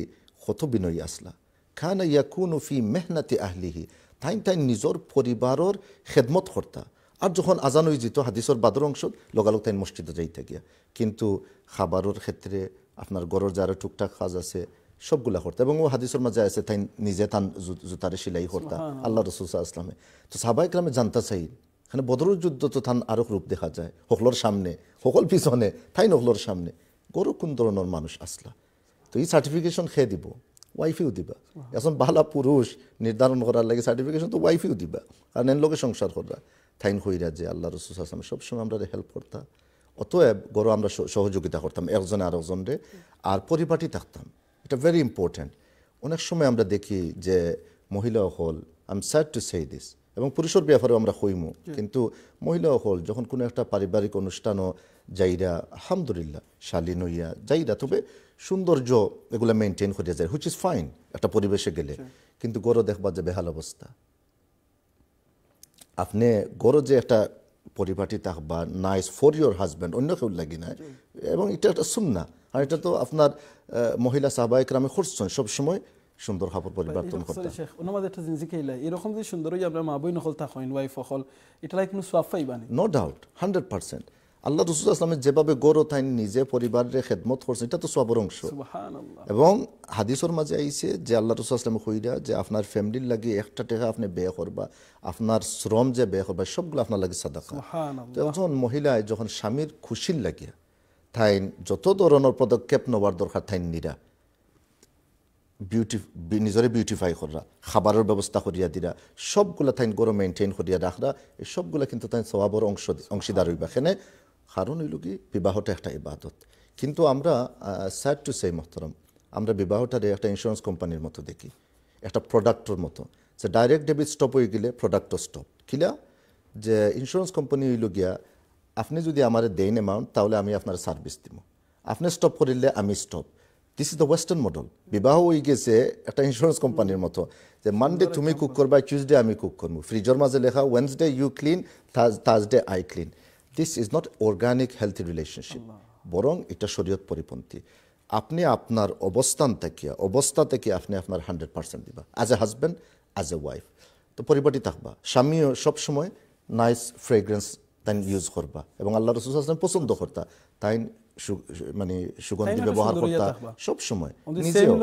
কত বিনয়ী আসলা। কানা ইয়াকুনু ফি মিহনাতি আহলিহি, তাই নিজের পরিবারের খেদমত করতা। আর যখন আজান হয়ে যেত হাদিসের বাদর অংশ লগালগ তাই মসজিদে যাইতে গিয়া, কিন্তু খাবারের ক্ষেত্রে আপনার গরর যারা টুকটাক কাজ আছে সবগুলা করতা। এবং ও হাদিসের মাঝে আছে তাই নিজে তান জুতারে সিলাই করতা আল্লাহ রাসূল সাল্লাল্লাহু আলাইহি ওয়াসাল্লামে। তো সাহাবায়ে কেরামে জানতে চাই, এখানে বদরের যুদ্ধ তো তান আরো রূপ দেখা যায়, হকলর সামনে হকল পিছনে তাই নহলর সামনে গরু কোন ধরনের মানুষ আসলা। তো এই সার্টিফিকেশন খেয়ে দিব, ওয়াইফেও দিবা। এখন বালা পুরুষ নির্ধারণ করার লাগে সার্টিফিকেশন তো ওয়াইফেও দিবা, কারণ এর লোকে সংসার করা থাইন হইরা যে আল্লাহ রাসূল সাল্লাল্লাহু আলাইহি ওয়াসাল্লাম সবসময় আমরা হেল্প করতাম। অতএব গরু আমরা সহযোগিতা করতাম একজনে আরেকজনরে, আর পরিপাটি থাকতাম, এটা ভেরি ইম্পর্টেন্ট। অনেক সময় আমরা দেখি যে মহিলা হল, I am sad to say this, এবং পুরুষের ব্যাপারেও আমরা হইমু, কিন্তু মহিলা হল যখন কোনো একটা পারিবারিক অনুষ্ঠানও যাইরা আলহামদুলিল্লাহ শালীন হইয়া যাইরা, তবে সৌন্দর্য এগুলো মেনটেন করিয়া যায়, হুইচ ইজ ফাইন একটা পরিবেশে গেলে। কিন্তু গরো দেখবা যে বেহাল অবস্থা, আপনি গরো যে একটা পরিপাটি থাকবা নাইস ফর ইয়োর হাজব্যান্ড, অন্য কেউ লাগি না, এবং এটা একটা সুন্নাহ। আর এটা তো আপনার মহিলা সাহাবায়ে কেরামে করছেন সবসময় সুন্দর কাপড় পরিবর্তন করতে। শেখ ওনামাদ একটা জিনিস কেইলা এরকম যে সুন্দর হই আমরা মা বই নকল থাকেন ওয়াইফ হল, এটা লাইক কোনো সওয়াব পাইবানি, নো ডাউট 100%। আল্লাহ রাসূল সাল্লাল্লাহু আলাইহি ওয়াসাল্লাম যেভাবে গরো তাই নিজে পরিবারের খেদমত করছেন, এটা তো সওয়াবের অংশ। সুবহানাল্লাহ। এবং হাদিসের মাঝে আইছে যে আল্লাহ রাসূল সাল্লাল্লাহু আলাইহি ওয়াসাল্লাম কইরা যে আপনার ফ্যামিলির লাগি একটা টাকা আপনি ব্যয় করবা, আপনার শ্রম যে ব্যয় করবা সবগুলো আপনার লাগি সাদাকা। সুবহানাল্লাহ। তো একজন মহিলায় যখন স্বামীর খুশির লাগিয়া তাই যত ধরনের পদক্ষেপ নেওয়ার দরকার তাই নিরা, নিজরে বিউটিফাই করা, খাবারের ব্যবস্থা করিয়া দিরা, সবগুলা তাই গরো মেনটেন করিয়া রাখরা, এই সবগুলা কিন্তু তাই সওয়াবের অংশীদার হইবা। এখানে কারণ হইল কি বিবাহটা একটা ইবাদত। কিন্তু আমরা স্যাড টু সে মোহতারাম, আমরা বিবাহটারে একটা ইন্স্যুরেন্স কোম্পানির মতো দেখি, একটা প্রোডাক্টের মতো, যে ডাইরেক্ট ডেবিট স্টপ হয়ে গেলে প্রোডাক্টও স্টপ। কিলা যে ইন্স্যুরেন্স কোম্পানি হইল গিয়া আপনি যদি আমার দেন অ্যামাউন্ট তাহলে আমি আপনার সার্ভিস দিব, আপনি স্টপ করিলে আমি stop. This is the western model. বিবাহ হয়ে গেছে একটা ইন্স্যুরেন্স কোম্পানির মতো, যে মানডে তুমি কুক করবা, টিউসডে আমি কুক করবো, ফ্রিজের মাঝে লেখা Wednesday you clean, Thursday I clean. This is not organic healthy relationship, বরং এটা শরীয়ত পরিপন্থী। আপনি আপনার অবস্থা থেকে আপনি আপনার 100% দিবা, as a husband, as a wife. তো পরিপাটি থাকবা, স্বামীও সবসময় নাইস ফ্রেগ্রেন্স তাই ইউজ করবা, এবং আল্লাহ রাসূল সাল্লাল্লাহু আলাইহি ওয়াসাল্লাম পছন্দ করতা তাই মানে সুগন্ধি ব্যবহার করতা সবসময়। নিজেও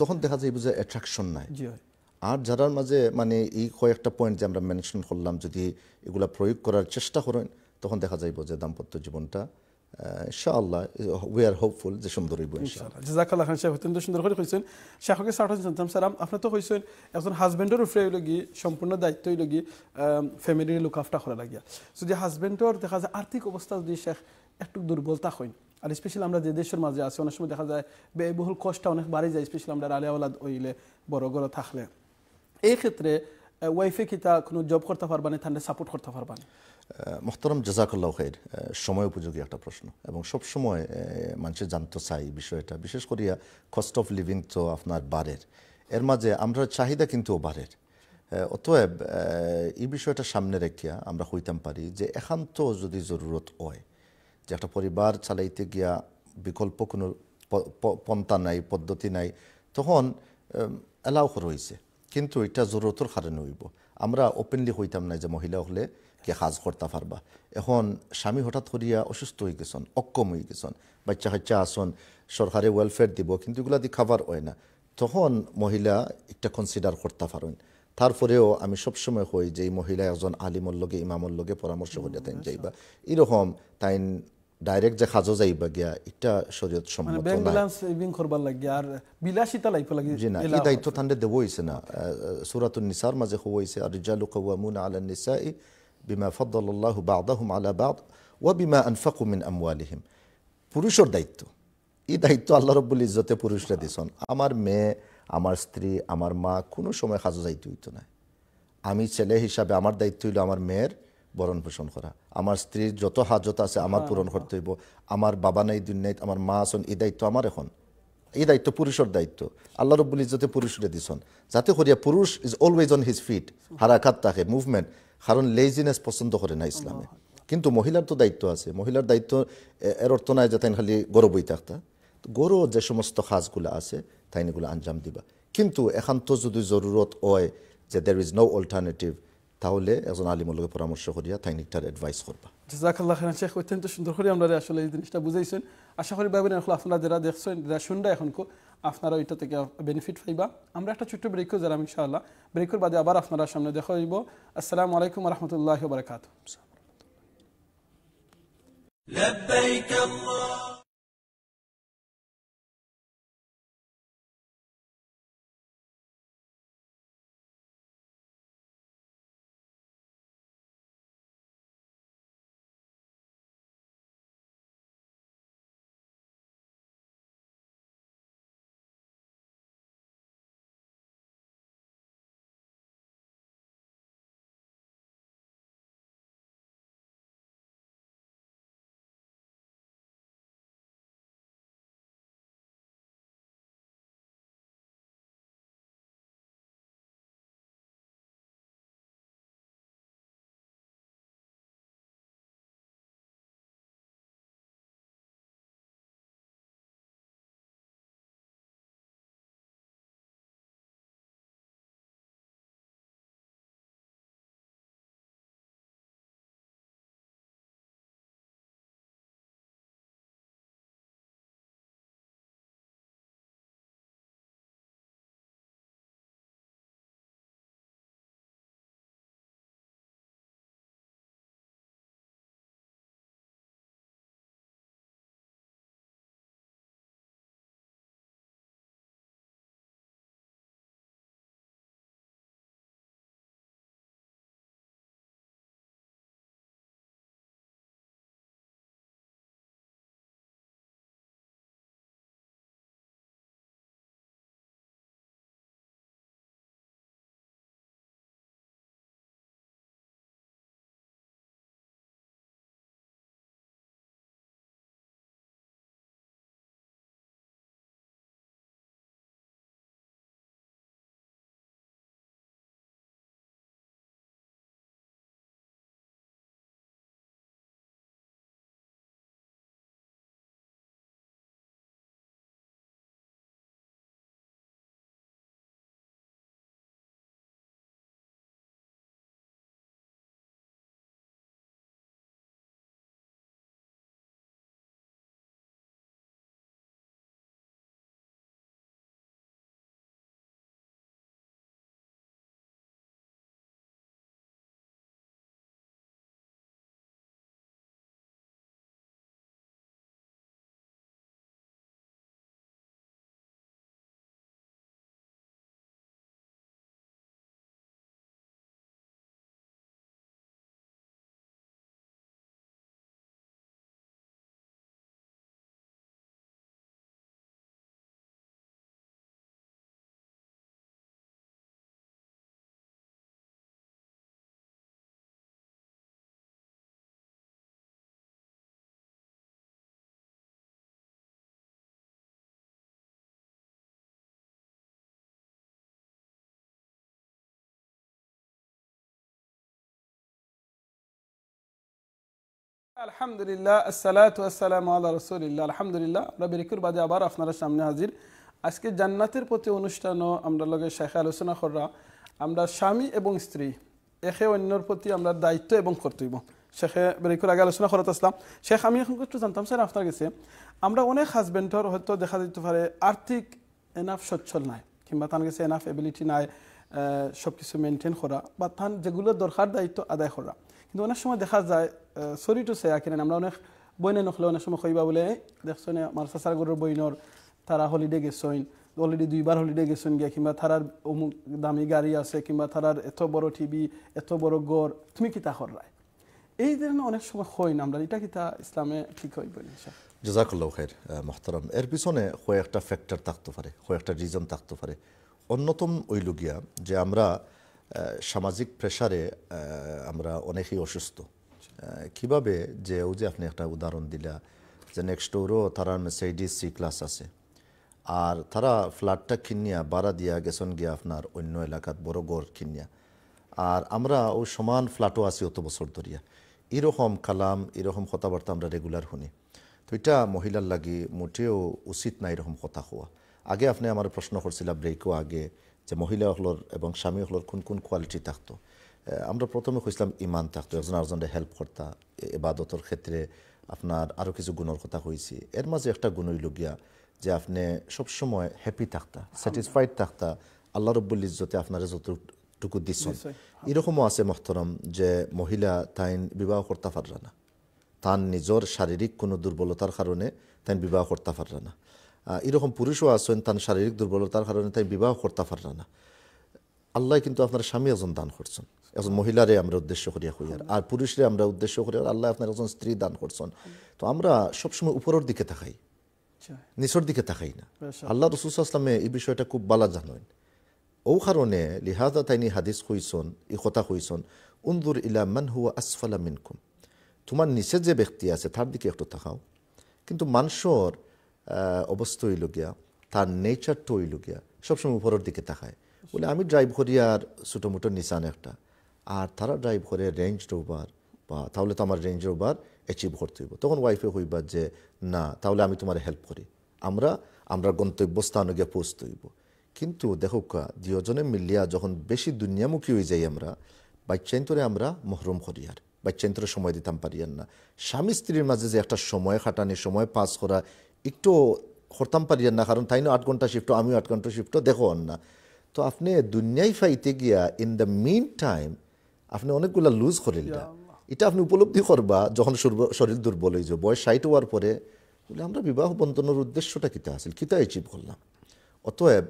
তখন দেখা যায় বুঝে অ্যাট্রাকশন নাই। আর যারার মাঝে মানে এই কয়েকটা পয়েন্ট যে আমরা মেনশন করলাম, যদি এগুলা প্রয়োগ করার চেষ্টা করেন তখন দেখা যাইব যে দাম্পত্য জীবনটা ইনশাআল্লাহ উই আর হোপফুল যে সুন্দর হইব ইনশাআল্লাহ। জাযাকাল্লাহ খান, শেখ অত্যন্ত সুন্দর করে কইছেন। শেখকে সার্টান জানতাম সালাম, আপনি তো কইছেন একজন হাজবেন্ডের উপরে হইল গিয়ে সম্পূর্ণ দায়িত্ব হইল গিয়ে ফ্যামিলির লুক আফটার করা লাগিয়া। যদি হাজবেন্ডের দেখা যায় আর্থিক অবস্থা যদি শেখ একটু দুর্বলতা হয়, আর স্পেশালি আমরা যে দেশের মাঝে আছি অনেক সময় দেখা যায় ব্যয়বহুল কষ্ট অনেক বাড়ি যায়, স্পেশালি আমরা আলিয়া ওলাদ হইলে বড় গড় থাকলে, এই ক্ষেত্রে ওয়াইফে কি তা কোনো জব করতে পারবানি, তাহলে সাপোর্ট করতে পারবানি? মোহতারাম জাযাকাল্লাহু খাইর, সময় উপযোগী একটা প্রশ্ন, এবং সব সময় মানুষের জানতে চাই বিষয়টা, বিশেষ করিয়া কস্ট অফ লিভিং তো আপনার বাড়ের, এর মাঝে আমরা চাহিদা কিন্তু বাড়ের। অতএব এই বিষয়টা সামনে রেখিয়া আমরা হইতাম পারি যে একান্ত যদি জরুরত হয় যে একটা পরিবার চালাইতে গিয়া বিকল্প কোনো পন্থা নাই, পদ্ধতি নাই, তখন এলাও রয়েছে, কিন্তু এটা জরুরতর কারণে হইব। আমরা ওপেনলি হইতাম না যে মহিলা হলে কে কাজ করতে পারবা। এখন স্বামী হঠাৎ করিয়া অসুস্থ হয়ে গেছেন, অক্ষম হয়ে গেছেন, বাচ্চা কাচ্চা আসন, সরকারে ওয়েলফেয়ার দিব, কিন্তু এগুলা দিয়ে খাবার হয় না, তখন মহিলা একটা কনসিডার করতে পারেন। তারপরেও আমি সবসময় কই যে এই মহিলা একজন আলিমর লগে ইমামর লগে পরামর্শ করিয়া তাই যাইবা, এরকম তাই ডাইরেক্ট যে কাজও যাইবা গিয়া এটা শরীয়ত সম্মত না। ব্যালেন্স সেভিং করবার লাগি আর বিলাসিতা লাইফ লাগি জি না, এই দায়িত্ব তান্ডে দেব হইছে না। সূরাতুন নিসার মাঝে হইছে আর রিজালু কাওয়ামুনা আলা নিসাই বিমা ফাদ্দালাল্লাহু বা'দাহুম আলা বা'দ ওয়া বিমা আনফাকু মিন আমওয়ালিহিম। পুরুষের দায়িত্ব, এই দায়িত্ব আল্লাহ রব্বুল ইজ্জতে পুরুষরা দিছেন। আমার মেয়ে, আমার স্ত্রী, আমার মা কোনো সময় কাজে যাইতে হইতো না। আমি ছেলে হিসাবে আমার দায়িত্ব হইল আমার মেয়ের বরণ পোষণ করা, আমার স্ত্রীর যত হাজত আছে আমার পূরণ করতে হইব, আমার বাবা নাই দুনিয়ায়, আমার মা আছেন, এই দায়িত্ব আমার। এখন এই দায়িত্ব পুরুষের দায়িত্ব আল্লাহ রব্বুল ইজ্জতে পুরুষরে দিছেন, যাতে করিয়া পুরুষ is always on his feet, হারাকাত থাকে, মুভমেন্ট, কারণ লেজিনেস পছন্দ করে না ইসলামে। কিন্তু মহিলার তো দায়িত্ব আছে। মহিলার দায়িত্ব এর অর্থ নাই যে তাই খালি গরবই থাকতা, গরো যে সমস্ত কাজগুলো আছে তাই এগুলো আঞ্জাম দিবা। কিন্তু একান্ত যদি জরুরত হয় যে দের ইজ নো অল্টারনেটিভ, তাহলে একজন আলিমের লগে পরামর্শ করিয়া তাই নিকটার অ্যাডভাইস করবা। জাযাকাল্লাহ খাইরান শেখ, অত্যন্ত সুন্দর করে আমরা আসলে এই জিনিসটা বুঝাইছেন। আশা করি ভাই বোনেরা আপনারা যারা দেখছেন, যারা শুনরা এখন আপনারা ওইটা থেকে বেনিফিট পাইবা। আমরা একটা ছোট্ট ব্রেকও যারা ইনশাআল্লাহ, ব্রেকের বাদে আবার আপনারা সামনে দেখা হইব। আসসালামু আলাইকুম ওয়া রাহমাতুল্লাহি ওয়া বারাকাতুহু। لبيك الله আলহামদুলিল্লাহ, আসসালাতু ওয়াসসালামু আলা রাসূলিল্লাহ। আলহামদুলিল্লাহ, আমরা ব্রেকের বাদে আবার আপনারা সামনে হাজির। আজকে জান্নাতের প্রতি অনুষ্ঠানও আমরা লগে শেখে আলোচনা করা। আমরা স্বামী এবং স্ত্রী একে অন্যর প্রতি আমরা দায়িত্ব এবং কর্তব্য শেখে ব্রেকের আগে আলোচনা করতে আসলাম। শেখ, আমি এখন একটু জানতাম স্যার আপনার কাছে, আমরা অনেক হাজব্যান্ডর হয়তো দেখা যেতে পারে আর্থিক এনাফ সচ্ছল নাই, কিংবা তার কাছে এনাফ এবিলিটি নাই সব কিছু মেনটেন করা বা তার যেগুলো দরকার দায়িত্ব আদায় করা। কিন্তু অনেক সময় দেখা যায়, সরি টু সে কিনেন, আমরা অনেক বইনে নখলে অনেক সময় কইবা বলে দেখছেন আমার চাচার গরুর বইনর তারা হলিডে গেছেন, অলরেডি 2বার হলিডে গেছেন গিয়া, কিংবা তারার অমুক দামি গাড়ি আছে, কিংবা তারার এত বড় টিভি, এত বড় গড়, তুমি কি তা করায়? এই ধরনের অনেক সময় হয় না আমরা, এটা কি তা ইসলামে ঠিক হয় বলি? জাজাকাল্লাহ খাইর মোহতারাম। এর পিছনে কয়েকটা ফ্যাক্টর থাকতে পারে, কয়েকটা রিজন থাকতে পারে। অন্যতম ওইলুগিয়া যে আমরা সামাজিক প্রেসারে আমরা অনেকেই অসুস্থ। কিভাবে যে ও যে আপনি একটা উদাহরণ দিলা যে নেক্সট ডোরও তারা মেসেডিস সি ক্লাস আছে, আর তারা ফ্ল্যাটটা কিনিয়া বাড়া দিয়া গেছেন গিয়া আপনার অন্য এলাকাত বড় গড় কিনিয়া, আর আমরা ওই সমান ফ্ল্যাটও আছি অত বছর ধরিয়া। এরকম কালাম এরকম কথাবার্তা আমরা রেগুলার শুনি। তো এটা মহিলার লাগি মোটেও উচিত না এরকম কথা হওয়া। আগে আপনি আমার প্রশ্ন করছিলাম ব্রেকও আগে যে মহিলা হলর এবং স্বামী হলর কোন কোন কোয়ালিটি থাকতো। আমরা প্রথমে কইছিলাম ইমান থাকতো, একজন আরেকজনের হেল্প করতা, ইবাদতের ক্ষেত্রে আপনার আরও কিছু গুণের কথা কইছি। এর মাঝে একটা গুণ হইল গিয়া যে আপনি সবসময় হ্যাপি থাকতা, স্যাটিসফাইড থাকতা, আল্লাহ রব্বুল ইজ্জতে আপনারা যতটুকু দিচ্ছেন। এরকমও আছে মোহতরম যে মহিলা তাই বিবাহ করতে পাররা না, তার নিজের শারীরিক কোনো দুর্বলতার কারণে তাই বিবাহ করতে পাররা না। এরকম পুরুষও আছেন তার শারীরিক দুর্বলতার কারণে তাই বিবাহ করতে পাররা না। আল্লাহ কিন্তু আপনার স্বামী একজন দান করছেন, একজন মহিলারে আমরা উদ্দেশ্য করিয়া হইয়ার, আর পুরুষরে আমরা উদ্দেশ্য করিয়া আল্লাহ আপনার একজন স্ত্রী দান করছেন। তো আমরা সবসময় উপরের দিকে তাকাই, নিচের দিকে তাকাই না। আল্লাহ রসুল আসলামে এই বিষয়টা খুব বালা জানেন। ও কারণে লিহাজা তাইনি হাদিস কইসন, এই কথা কইসন, উনজুর ইলা মান হুয়া আসফালা মিনকুম, তোমার নিচে যে ব্যক্তি আছে তার দিকে একটু তাকাও। কিন্তু মানুষের অবস্থা হইল গিয়া, তার নেচারটা হইল গিয়া সবসময় উপরের দিকে তাকায়। বলে আমি ড্রাইভ করি আর ছোটো মোটো নিশান একটা, আর তারা ড্রাইভ করে রেঞ্জ রোভার, বা তাহলে তো আমার রেঞ্জ রোভার অ্যাচিভ করতে হইব। তখন ওয়াইফে হইবা যে না তাহলে আমি তোমার হেল্প করি, আমরা গন্তব্যস্থানে গিয়ে পৌঁছতে হইব। কিন্তু দেখো দুজনে মিলিয়া যখন বেশি দুনিয়ামুখী হয়ে যাই আমরা, বাচ্চান্তরে আমরা মহরুম করি, আর বাচ্চান্তরে সময় দিতাম পারি আর না। স্বামী স্ত্রীর মাঝে যে একটা সময় খাটানি, সময় পাস করা একটু করতাম পারি আর না, কারণ তাই না 8 ঘন্টা শিফট, আমিও 8 ঘন্টা শিফট দেখো আর না। তো আপনি দুনিয়ায় ফাইতে গিয়া ইন দ্য মিন টাইম আপনি অনেকগুলা লুজ করেন না। এটা আপনি উপলব্ধি করবা যখন শরীর দুর্বল হয়ে যাবে, বয়স 60 হওয়ার পরে। বলে আমরা বিবাহ বন্ধনের উদ্দেশ্যটা কিতা আসল, কিতা অ্যাচিভ করলাম। অতএব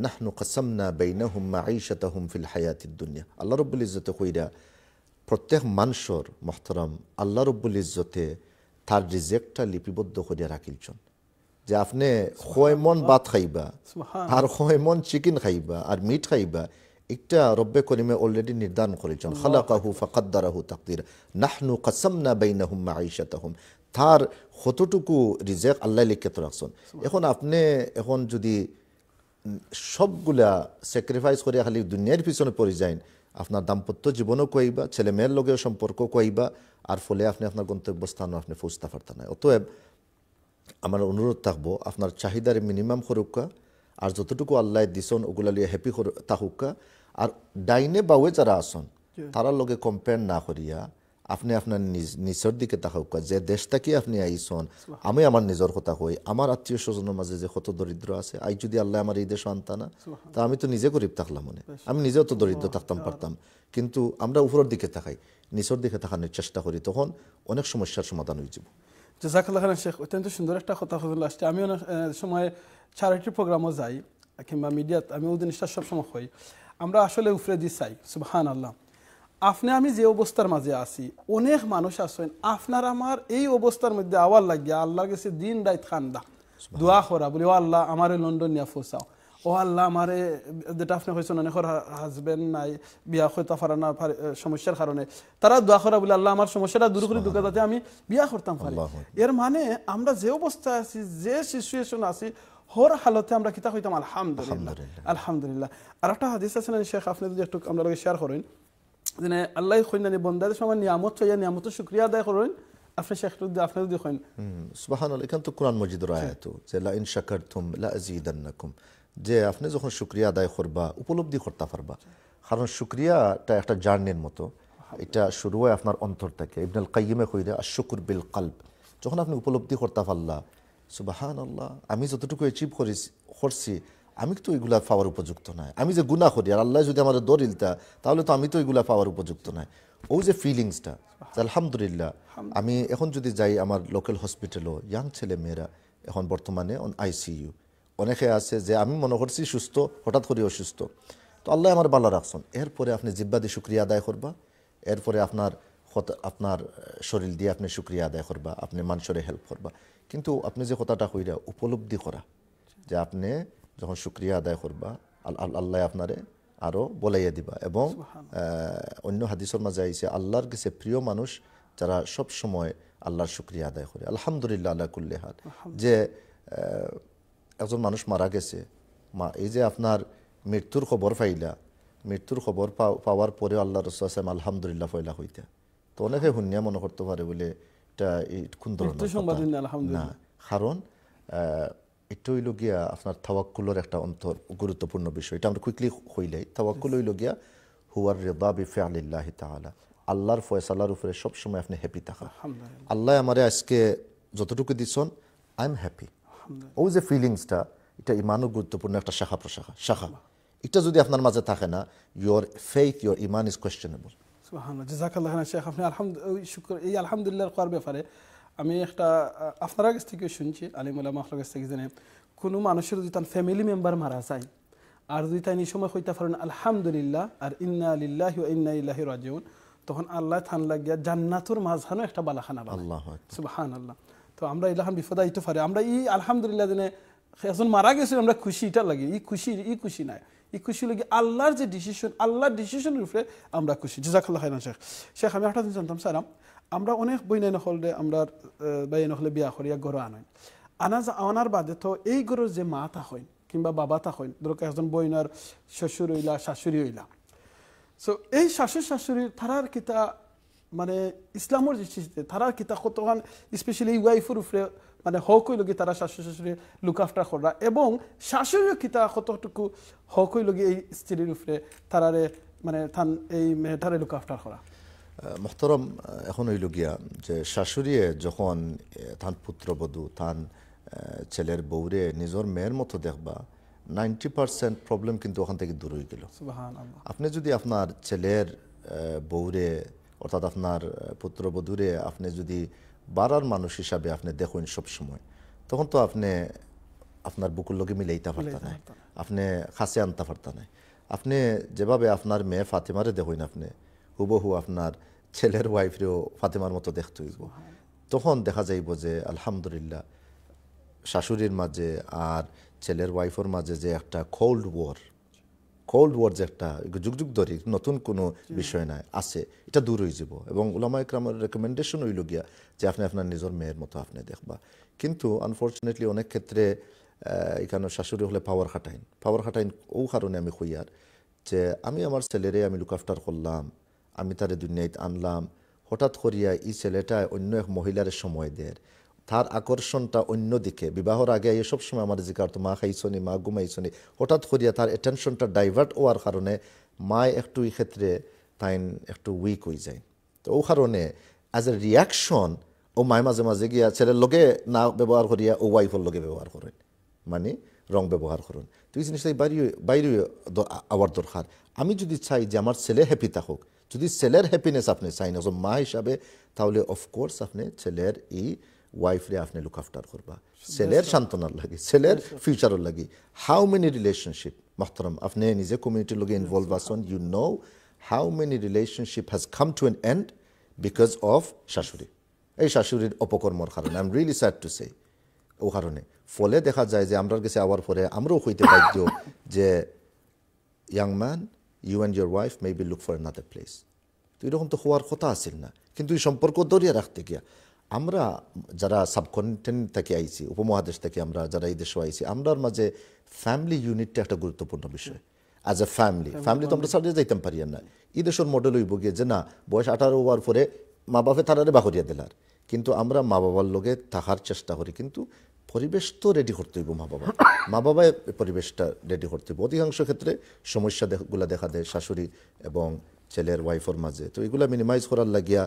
নাহনু কাসামনা বাইনাহুম মাঈশাতাহুম ফিল হায়াতিদ দুনিয়া, আল্লাহ রব্বুল ইজ্জতে কইরা প্রত্যেক মানুষের মোহতরম আল্লাহ রব্বুল ইজ্জতে তার রিজেক্টটা লিপিবদ্ধ করিয়া রাখিলছেন। যে আপনি 6 মন ভাত খাইবা আর 6 মন চিকেন খাইবা আর মিট খাইবা, একটা রব্বে করিমে অলরেডি নির্ধারণ করেছেন। খালাকাহু ফাকাদ্দারাহু তাকদীরা, নাহনু কাসামনা বাইনাহুম মাঈশাতাহুম, তার কতটুকু রিজেক্ট আল্লাহ লিখে তো রাখছেন। এখন যদি সবগুলা স্যাক্রিফাইস করে খালি দুনিয়ার পিছনে পড়ে যায়, আপনার দাম্পত্য জীবনও কইবা, ছেলে মেয়ের লগেও সম্পর্ক কইবা, আর ফলে আপনি আপনার গন্তব্যস্থানও আপনি পৌঁছতে পারতেন না। অতএব আমার অনুরোধ থাকবো আপনার চাহিদার মিনিমাম করুকা, আর যতটুকু আল্লাহ দিছন ওগুলা লিয়ে হ্যাপি থাকুকা। আর ডাইনে বাউে যারা আসন তারা লগে কম্পেয়ার না করিয়া আপনি আপনার নিজের দিকে তাকাউকা, যে দেশটাকে আপনি আইসন। আমি আমার নিজের কথা কই, আমার আত্মীয় স্বজনের মাঝে যে কত দরিদ্র আছে, আই যদি আল্লাহ আমার এই দেশ আনতা না, তা আমি তো নিজে গরিব থাকলাম, মনে আমি নিজেও তো দরিদ্র থাকতাম পারতাম। কিন্তু আমরা উপরের দিকে তাকাই, নিচের দিকে তাকানোর চেষ্টা করি, তখন অনেক সমস্যার সমাধান হয়ে যাব। জাযাকাল্লাহ খাইরান শেখ, অত্যন্ত সুন্দর একটা কথা বললেন লাস্টে। আমি অনেক সময় চ্যারিটি প্রোগ্রামও যাই কিংবা মিডিয়াত, আমি ওই জিনিসটা সবসময় হই, আমরা আসলে উফরে দি চাই। সুবহানাল্লাহ, আপনি আমি যে অবস্থার মাঝে আছি, অনেক মানুষ আছেন আপনার আমার এই অবস্থার মধ্যে আওয়ার লাগিয়া আল্লাহর কাছে দিন রাত খান্দা দোয়া করা, বলি ও আল্লাহ আমারে লন্ডন নিয়ে পৌঁছাও, ও আল্লাহ আমারে, যেটা আপনি কইছেন অনেকের হাজবেন্ড নাই, বিয়া হইতে পারে না সমস্যার কারণে, তারা দোয়া করা বলে আল্লাহ আমার সমস্যাটা দূর করে দুঃখ যাতে আমি বিয়া করতাম পারি। এর মানে আমরা যে অবস্থায় আছি, যে সিচুয়েশন আছি, হর হালতে আমরা কিতা হইতাম আলহামদুলিল্লাহ আলহামদুলিল্লাহ। আর একটা হাদিস আছে না শেখ, আপনি যদি একটু আমরা লগে শেয়ার করেন, যে আল্লাহ কইনানি বন্দাদের সময় নিয়ামত চাইয়া নিয়ামতের শুকরিয়া আদায় করেন। আপনি শেখ আপনি যদি কইন সুবহানাল্লাহ, এখান তো কোরআন মজিদের আয়াত যে লা ইন শাকারতুম লা আযীদান্নাকুম, যে আপনি যখন শুকরিয়া আদায় করবা উপলব্ধি করতে পারবা। কারণ শুকরিয়াটা একটা জার্নির মতো, এটা শুরু হয় আপনার অন্তর থেকে। ইবনুল কাইয়িমে কইরা আশ-শুকর বিল কলব, যখন আপনি উপলব্ধি করতে পারলা সুবহানাল্লাহ আমি যতটুকু অ্যাচিভ করছি, আমি তো এগুলা পাওয়ার উপযুক্ত নয়, আমি যে গুনাহ করি আর আল্লাহ যদি আমার দরিলতা, তাহলে তো আমি তো এগুলা পাওয়ার উপযুক্ত নয়। ওই যে ফিলিংসটা, আলহামদুলিল্লাহ। আমি এখন যদি যাই আমার লোকাল হসপিটালও, ইয়াং ছেলে মেয়েরা এখন বর্তমানে আইসিইউ, অনেকে আছে যে আমি মনে করছি সুস্থ, হঠাৎ করে অসুস্থ, তো আল্লাহ আমার ভালো রাখছেন। এরপরে আপনি জিব্বা দিয়ে শুকরিয়া আদায় করবা, এরপরে আপনার আপনার শরীর দিয়ে আপনি শুকরিয়া আদায় করবা, আপনি মানুষের হেল্প করবা, কিন্তু আপনি যে কথাটা কইরা উপলব্ধি করা যে আপনি যখন শুকরিয়া আদায় করবা আল্লাহ আপনারে আরো বলাইয়া দিবা। এবং অন্য হাদিসের মাঝে আইছে আল্লাহর কাছে প্রিয় মানুষ যারা সব সময় আল্লাহর শুকরিয়া আদায় করে। আলহামদুলিল্লাহ আলা কুল্লি হাল। যে একজন মানুষ মারা গেছে, এই যে আপনার মৃত্যুর খবর পাইলা, মৃত্যুর খবর পাওয়ার পরে আল্লাহ রাসূল সাল্লাল্লাহু আলাইহি ওয়াসাল্লাম আলহামদুলিল্লাহ পয়লা হইতা, তো অনেকে হুনিয়া মনে করতে পারে বলে এটা কোন ধরনের না, কারণ এটা হইল গিয়া আপনার তাওয়াক্কুলের একটা অন্তর গুরুত্বপূর্ণ বিষয়। এটা আমরা কুইকলি হইলাই। তাওয়াক্কুল হইল গিয়া হুয়ার রিদা বিফিআলিল্লাহি তাআলা, আল্লাহর ফয়সালার উপরে সব সময় আপনি হ্যাপি থাকা। আল্লাহ আমারে আজকে যতটুকু দিছেন আই এম হ্যাপি, ও যে ফিলিংসটা, এটা ইমানও গুরুত্বপূর্ণ একটা শাখা। এটা যদি আপনার মাঝে থাকে না, your faith, your Iman is questionable. সুবহানাল্লাহ, জাযাকাল্লাহ খাইরান শেখ। আপনি এই আলহামদুলিল্লাহর করার ব্যাপারে আমি একটা আপনার কাছ থেকে শুনছি, আলিম উলামা কাছ থেকে, জেনে কোনো মানুষের যদি তার ফ্যামিলি মেম্বার মারা যায় আর যদি তাই এই সময় হইতে পারেন আলহামদুলিল্লাহ আর ইন্না লিল্লাহি ওয়া ইন্না ইলাইহি রাজিউন, তখন আল্লাহ থান লাগিয়া জান্নাতুর মাঝখানে একটা বালাখানা বানায়। সুবহানাল্লাহ। তো আমরা ইলাহান বিপদে আইতে পারি, আমরা এই আলহামদুলিল্লাহ দিনে এখন মারা গেছে আমরা খুশি, এটা লাগে এই খুশি নাই, এই খুশি লাগে আল্লাহর যে ডিসিশন, আল্লাহর ডিসিশনের উপরে আমরা খুশি। জাযাকাল্লাহ খাইরান শেখ। শেখ আমি একটা জিনিস জানতাম স্যার, আমরা অনেক বইনাই নহলে আমরা বাই নহলে বিয়া করিয়া গড় আনাই, আনার বাদে তো এই গড়ের যে মা তা হয় কিংবা বাবা তা হয়, ধরো একজন বইনার শ্বশুর হইলা শাশুড়ি হইলা, সো এই শাশুড়ির তারার কিতা মানে ইসলামের দৃষ্টিতে তারার কিতা কতখান স্পেশালি ওয়াইফের উপরে মানে হক হইল গিয়ে তারা শাশুড়ি লুক আফটার করা, এবং শাশুড়িও কিতা কতটুকু হক হইল গিয়ে এই স্ত্রীর উপরে তারারে মানে থান এই মেয়েটারে লুক আফটার করা। মোহতরম, এখন হইল গিয়া যে শাশুড়িয়ে যখন তান পুত্রবধূ তান ছেলের বউরে নিজের মেয়ের মতো দেখবা, 90% প্রবলেম কিন্তু ওখান থেকে দূর হয়ে গেল। আপনি যদি আপনার ছেলের বউরে অর্থাৎ আপনার পুত্রবধূরে আপনি যদি বাড়ার মানুষ হিসাবে আপনি দেখুন সব সময়, তখন তো আপনি আপনার বুকুর লগে মিলাইতে পারতেন না, আপনি খাসে আনতে পারতেন না। আপনি যেভাবে আপনার মেয়ে ফাতেমারে দেখুন, আপনি হুবহু আপনার ছেলের ওয়াইফরেও ফাতেমার মতো দেখতে হইব। তখন দেখা যাইব যে আলহামদুলিল্লাহ শাশুড়ির মাঝে আর ছেলের ওয়াইফের মাঝে যে একটা কোল্ড ওয়ার যে একটা যুগ ধরে নতুন কোনো বিষয় নাই আছে, এটা দূর হয়ে যাব। এবং উলামা ইকরামের রেকমেন্ডেশন হইল গিয়া যে আপনি আপনার নিজের মেয়ের মতো আপনি দেখবা। কিন্তু আনফর্চুনেটলি অনেক ক্ষেত্রে এখানে শাশুড়ি হলে পাওয়ার খাটাইন ও কারণে আমি কইয়ার যে আমি আমার ছেলেরে আমি লুক আফটার করলাম, আমি তারে দুনিয়ায় আনলাম, হঠাৎ করিয়া এই ছেলেটা অন্য এক মহিলার সময় দেয়, তার আকর্ষণটা অন্যদিকে, বিবাহর আগে এসব সময় আমার জিকার তো মা খাইছনি, মা ঘুমাইছনি, হঠাৎ করিয়া তার অ্যাটেনশনটা ডাইভার্ট হওয়ার কারণে মায় একটু এই ক্ষেত্রে তাইন একটু উইক হয়ে যায়। তো ও কারণে অ্যাজ এ রিয়াকশন ও মায় মাঝে মাঝে গিয়া ছেলের লগে না ব্যবহার করিয়া ও ওয়াইফের লগে ব্যবহার করেন, মানে রং ব্যবহার করুন। তো এই জিনিসটাই বাইরে আওয়ার দরকার। আমি যদি চাই যে আমার ছেলে হ্যাপি থাকুক, যদি ছেলের হ্যাপিনেস আপনি চাই না মা হিসাবে, তাহলে অফকোর্স আপনি ছেলের এই ওয়াইফরে আপনি লুক আফটার করবা, ছেলের সান্ত্বনার লাগে, ছেলের ফিউচারের লাগে। হাউ মেনি রিলেশনশিপ মোহতরম আপনি নিজে কমিউনিটির লগে ইনভলভ আছেন, you know how many relationship has come to an end because of শাশুড়ি, এই শাশুড়ির অপকর্মর কারণে। I am really sad to say. ও কারণে ফলে দেখা যায় যে আমরা কাছে আওয়ার পরে আমরাও হইতে বাধ্য যে young man, you and your wife maybe look for another place. তো এরকম তো হওয়ার কথা আসেন না, কিন্তু এই সম্পর্ক ধরিয়ে রাখতে গিয়া আমরা যারা সাবকন্টিনেন্ট থেকে আইছি, উপমহাদেশ থেকে আমরা যারা এই দেশে আইছি, আমরার মাঝে ফ্যামিলি ইউনিটটা একটা গুরুত্বপূর্ণ বিষয়। অ্যাজ এ ফ্যামিলি তো আমরা ছাড়িয়ে যাইতাম পারি না। এই দেশের মডেল হইব গিয়ে যে না বয়স 18 হওয়ার পরে মা বাপে তারারে বাহরিয়া দিলার, কিন্তু আমরা মা বাবার লগে থাকার চেষ্টা করি, কিন্তু পরিবেশ তো রেডি করতে হইব। মা বাবা পরিবেশটা রেডি করতে হইব। অধিকাংশ ক্ষেত্রে সমস্যাগুলো দেখা দেয় শাশুড়ি এবং ছেলের ওয়াইফের মাঝে। তো এগুলা মিনিমাইজ করার লাগিয়া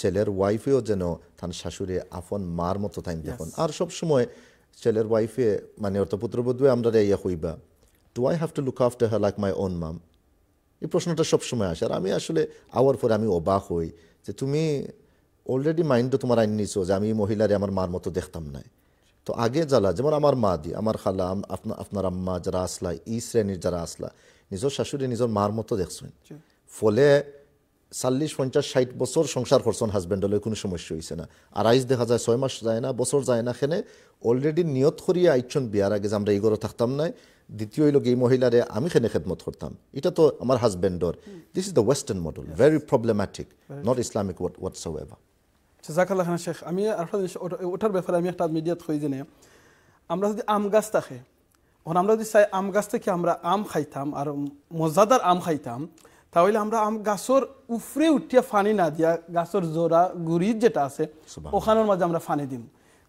ছেলের ওয়াইফেও যেন তার শাশুড়ি আপন মার মতো টাইম দেখুন। আর সবসময় ছেলের ওয়াইফে মানে অর্থ পুত্রবধূ আমরা ইয়া হইবা, do I have to look after her like my own mom? এই প্রশ্নটা সবসময় আসে। আর আমি আসলে আওয়ার পরে আমি অবাক হই যে তুমি অলরেডি মাইন্ডও তোমার আইন নিছো যে আমি মহিলারে আমার মার মতো দেখতাম না। তো আগে জ্বালা যেমন আমার মা দি, আমার খালা, আপনার আম্মা যারা আসলা, এই শ্রেণীর যারা আসলা, নিজের শাশুড়ি নিজের মার মতো দেখছেন। ফলে 40-50-60 বছর সংসার করছেন হাজব্যান্ড হলে কোনো সমস্যা হয়েছে না, আর আইজ দেখা যায় 6 মাস যায় না, বছর যায় না, খেনে অলরেডি নিয়ত করিয়া আইছন বিয়ার আগে যে আমরা এই ঘরে থাকতাম না, দ্বিতীয় হইল এই মহিলারে আমি খেনে খেদমত করতাম, এটা তো আমার হাজব্যান্ডর। This is the western model, very problematic, not Islamic whatsoever. জাযাকাল্লাহ খান শেখ, আমি আরেকটা জিনিস ওটার ব্যাপারে আমি একটা মিডিয়াত হই জেনে, আমরা যদি আম গাছ থাকে, এখন আমরা যদি চাই আম গাছ থেকে আমরা আম খাইতাম আর মজাদার আম খাইতাম, তাহলে আমরা আম গাছর উফরে উঠিয়া ফানি না দিয়া গাছের জোড়া গুড়ির যেটা আছে ওখানের মাঝে আমরা ফানি দিম।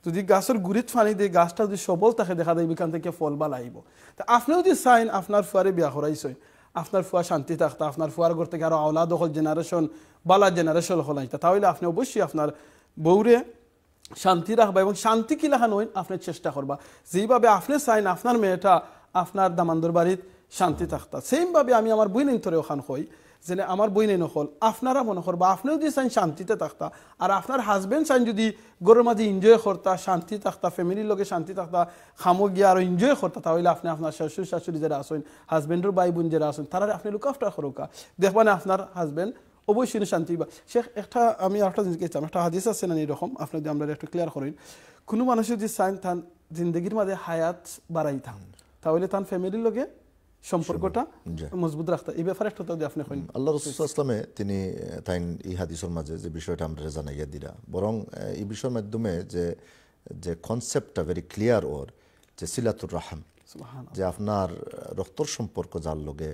যদি গাছের গুড়িত ফানি দিয়ে গাছটা যদি সবল থাকে দেখা যায় এখান থেকে ফল বা লাইব। তা আপনিও যদি চাইন আপনার ফুয়ারে বিয়া করাইছেন, আপনার ফুয়া শান্তি থাকতা, আপনার ফুয়ার ঘর থেকে আরো আওলাদ হল জেনারেশন বালা জেনারেশন হল আইতা, তাহলে আপনি অবশ্যই আপনার বউরে শান্তি রাখবা এবং শান্তি কি লেখা নয় আপনি চেষ্টা করবা, যেইভাবে আপনি চাইন আপনার মেয়েটা আপনার দামান্দর বাড়িত শান্তি থাকতা, সেইভাবে আমি আমার বই নিন্তরে ওখান হই যে আমার বই নেই নকল আপনারা মনে করবা আপনিও যদি চাইন শান্তিতে থাকতা আর আপনার হাজব্যান্ড চাইন যদি গরুর মাঝে এনজয় করতা, শান্তি থাকতা, ফ্যামিলির লোকে শান্তি থাকতা, খামো গিয়ে আরো এনজয় করতা, তাহলে আপনি আপনার শ্বশুর শাশুড়ি যারা আসেন, হাজব্যান্ডের ভাই বোন যারা আসেন, তারা আপনি লুক আফটার করুকা, দেখবা না আপনার হাজব্যান্ড অবশ্যই শান্তি বা। শেখ একটা আমি একটা জিনিস গেছিলাম, একটা হাদিস আছে না এরকম, আপনি যদি আমরা একটু ক্লিয়ার করেন, কোনো মানুষ যদি চাইন তার জিন্দগির মাঝে হায়াত বাড়াই থাম, তাহলে তার ফ্যামিলির লোকে সম্পর্কটা মজবুত রাখতে, এই ব্যাপারে একটা যদি আপনি কইন। আল্লাহ রাসূল সাল্লাল্লাহু আলাইহি ওয়াসাল্লামে তিনি তাই এই হাদিসের মাঝে যে বিষয়টা আমরা জানাইয়া দিরা, বরং এই বিষয়ের মাধ্যমে যে কনসেপ্টটা ভেরি ক্লিয়ার ওর, যে সিলাতুর রাহম, যে আপনার রক্তর সম্পর্ক যার লগে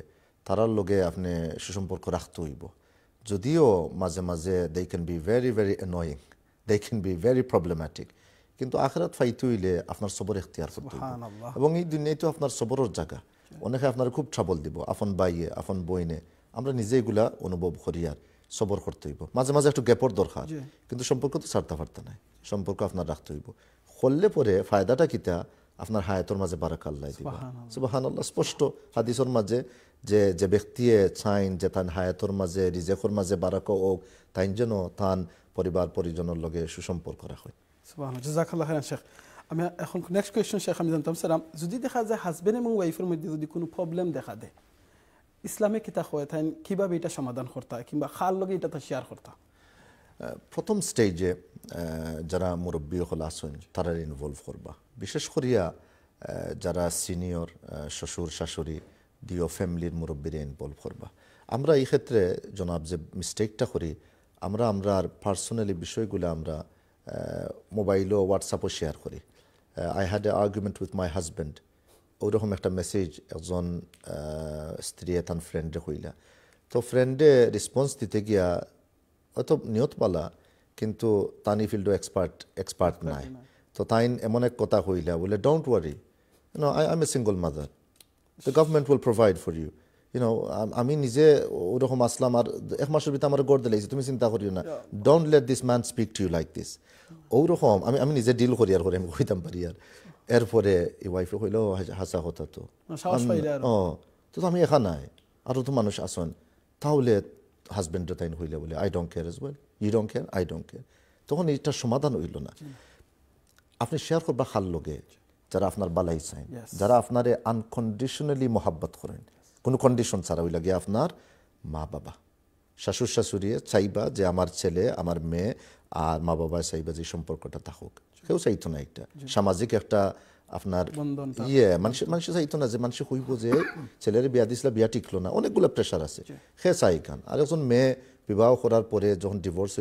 তারার লগে আপনি সুসম্পর্ক রাখতে হইব, যদিও মাঝে মাঝে they can be very very annoying, they can be very problematic, কিন্তু আখিরাত ফাইতে হইলে আপনার সবর ইখতিয়ার করতে হইব, এবং এই দুনিয়ায় তো আপনার সবরের জায়গা, অনেকে আপনার খুব ট্রাবল দিব, আপন বাইয়ে আপন বইনে, আমরা নিজে এগুলা অনুভব করি আর সবর করতে হইব, মাঝে মাঝে একটু গ্যাপর দরকার, কিন্তু সম্পর্ক তো ছাড়তে পারতে নাই, সম্পর্ক আপনার রাখতে হইব, করলে পরে ফায়দাটা কিতা আপনার হায়াতর মাঝে বারাকা আল্লাহ দিবা। সুবহানাল্লাহ, স্পষ্ট হাদিসের মাঝে যে ব্যক্তি চাইন যে তান হায়াতর মাঝে রিজেকর মাঝে বারাকা হোক, তাই যেন তান পরিবার পরিজনের লগে সুসম্পর্ক রাখে। সুবহানাল্লাহ, জাযাকাল্লাহ খাইরান শেখ। আমি এখন নেক্সট কোয়েশ্চন শেখ আমি জানতাম সালাম, যদি দেখা যায় হাজবেন্ড এবং ওয়াইফের মধ্যে যদি কোনো প্রবলেম দেখা দেয়, ইসলামে কিতা হয় তাই কিভাবে এটা সমাধান করতে হয় কিংবা খার লগে এটা শেয়ার করতে? প্রথম স্টেজে যারা মুরব্বী হল আসেন তারা ইনভলভ করবা, বিশেষ করিয়া যারা সিনিয়র শ্বশুর শাশুড়ি দিও ফ্যামিলির মুরব্বীরা ইনভলভ করবা। আমরা এই ক্ষেত্রে জনাব যে মিস্টেকটা করি, আমরা পার্সোনালি বিষয়গুলো আমরা মোবাইলও হোয়াটসঅ্যাপও শেয়ার করি। I had a argument with my husband, ওইরকম একটা মেসেজ একজন স্ত্রী তান ফ্রেন্ডে হইলা, তো ফ্রেন্ডে রেসপন্স দিতে গিয়া হয়তো নিয়ত পালা, কিন্তু তানি ফিল্ডও এক্সপার্ট নাই, তো তাই এমন এক কথা হইলা বলে don't worry, I am a single mother, the government will provide for you, আমি নিজে ওরকম আসলাম আর এক মাসের ভিতরে আমার গড় দিলাইছি, তুমি চিন্তা করিও না, don't let this man speak to you like this. ওরকম আমি নিজে ডিল করি আর করে আমি কইতাম পারি আর। এরপরে এই ওয়াইফে কইল হাসা কথা তো তো আমি একা নাই, আরও তো মানুষ আসন, তাহলে হাজব্যান্ডে তাই হইলে বলে I don't care as well, you don't care, I don't care, তখন এইটার সমাধান হইল না। আপনি শেয়ার করবা খাল লগে যারা আপনার বালাই চাইন, যারা আপনারে আনকন্ডিশনালি মহাব্বত করেন, কোনো কন্ডিশন ছাড়া, ওই লাগে আপনার মা বাবা, শাশুর শাশুড়ি চাইবা যে আমার ছেলে আমার মেয়ে আর মা বাবা চাইবা যে সম্পর্কটা থাকুক, কেউ চাইতো না, একটা সামাজিক একটা আপনার মানুষ চাইতো না যে মানুষ হইব যে ছেলের বিয়া দিছিল বিয়া টিকলো না, অনেকগুলো প্রেশার আছে, সে চাই কান। আর একজন মেয়ে বিবাহ করার পরে যখন ডিভোর্স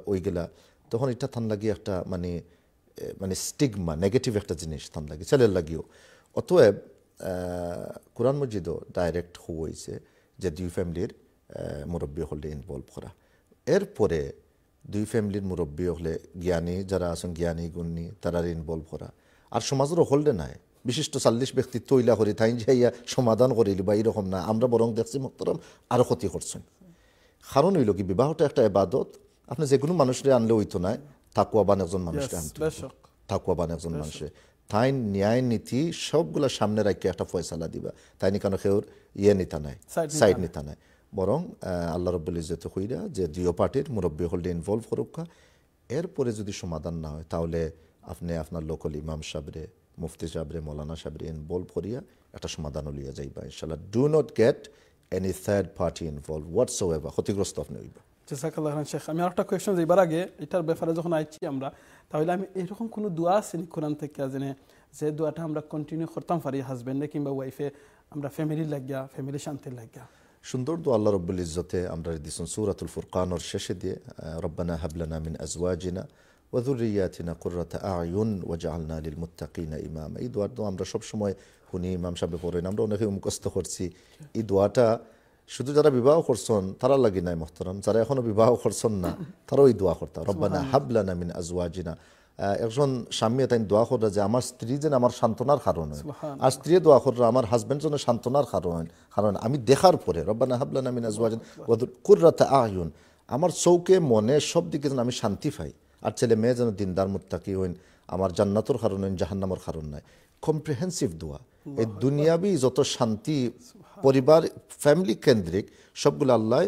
হয়ে গেলা তখন এটা থান লাগি একটা মানে স্টিগমা, নেগেটিভ একটা জিনিস থান লাগে ছেলের লাগিও। অতএব কোরআন মজিদও ডাইরেক্ট হয়েছে যে দুই ফ্যামিলির মুরব্বী হলে ইনভলভ করা, এরপরে দুই ফ্যামিলির মুরব্বী হলে জ্ঞানী যারা আছেন জ্ঞানী গুণী তারা ইনভলভ করা, আর সমাজেরও হলডে নাই বিশিষ্ট 40 ব্যক্তি তৈলা করি তাই যাইয়া সমাধান করিলি বা এইরকম না, আমরা বরং দেখছি মোহতারাম আরও ক্ষতি করছেন। কারণ হইল কি বিবাহটা একটা ইবাদত, আপনি যে কোনো মানুষরে আনলে হইতো না, তাকওয়াবান একজন মানুষকে আনতে, তাকওয়াবান একজন মানুষে তাই ন্যায় নীতি সবগুলা সামনে রাখিয়ে একটা ফয়সালা দিবা, তাই নি কেন কেউর নিতা নাই, সাইড নিতা নাই, বরং আল্লাহ রাব্বুল ইজ্জত কইরা যে দুই পার্টির মুরব্বী হলে ইনভলভ করুক। এরপরে যদি সমাধান না হয় তাহলে আপনি আপনার লোকাল ইমাম সাহেবরে, মুফতি সাহেবরে, মৌলানা সাহেবরে ইনভলভ করিয়া একটা সমাধান লিয়া যাইবা ইনশাআল্লাহ। Do not get any third party involve whatsoever, ক্ষতিগ্রস্ত আপনি হইবা। জাযাকাল্লাহ খাইরান শেখ। আমি আরেকটা কোয়েশ্চন যাইবার আগে এটার ব্যাপারে যখন আইছি আমরা, তাহলে আমি এরকম কোনো দোয়া আছে নি কোরআন থেকে যে দোয়াটা আমরা কন্টিনিউ করতাম পারি হাজবেন্ডে কিংবা ওয়াইফে, আমরা ফ্যামিলির লাগিয়া, ফ্যামিলি শান্তির লাগিয়া? সুন্দর দোয়া আল্লাহ রব্বুল ইজ্জতে আমরা দিছেন সূরাতুল ফুরকানের শেষে দিয়ে, রব্বানা হাবলানা মিন আজওয়াজিনা ওয়া যুররিয়াতিনা কুররাতা আয়ুন ওয়াজআলনা লিল মুত্তাকিনা ইমামা। এই দোয়াটা আমরা সব সময় শুনি, ইমাম সাহেব পড়েন, আমরা অনেকে মুখস্থ করছি। এই দোয়াটা শুধু যারা বিবাহ করছেন তারা লাগি নাই মোহতারাম, যারা এখনো বিবাহ করছেন না তারাও এই দোয়া করতা, রব্বানা হাবলানা মিন আজওয়াজিনা। একজন স্বামী তাই দোয়া করে যে আমার স্ত্রী যেন আমার সান্ত্বনার কারণ হয়, আর স্ত্রী দোয়া করে আমার হাজবেন্ড যেন সান্ত্বনার কারণ আমি দেখার পরে, রব্বানা হাবলানা মিন আজওয়াজিনা ওয়া কুররাতা আয়ুন, আমার চৌকে মনে সব দিকে যেন আমি শান্তি পাই, আর ছেলে মেয়ে যেন দিনদার মুত্তাকি হইন, আমার জান্নাতের কারণ হইন, জাহান্নামের কারণ নাই। কম্প্রিহেন্সিভ দোয়া। এই দুনিয়াবি যত শান্তি পরিবার ফ্যামিলি কেন্দ্রিক সবগুলো আল্লাহ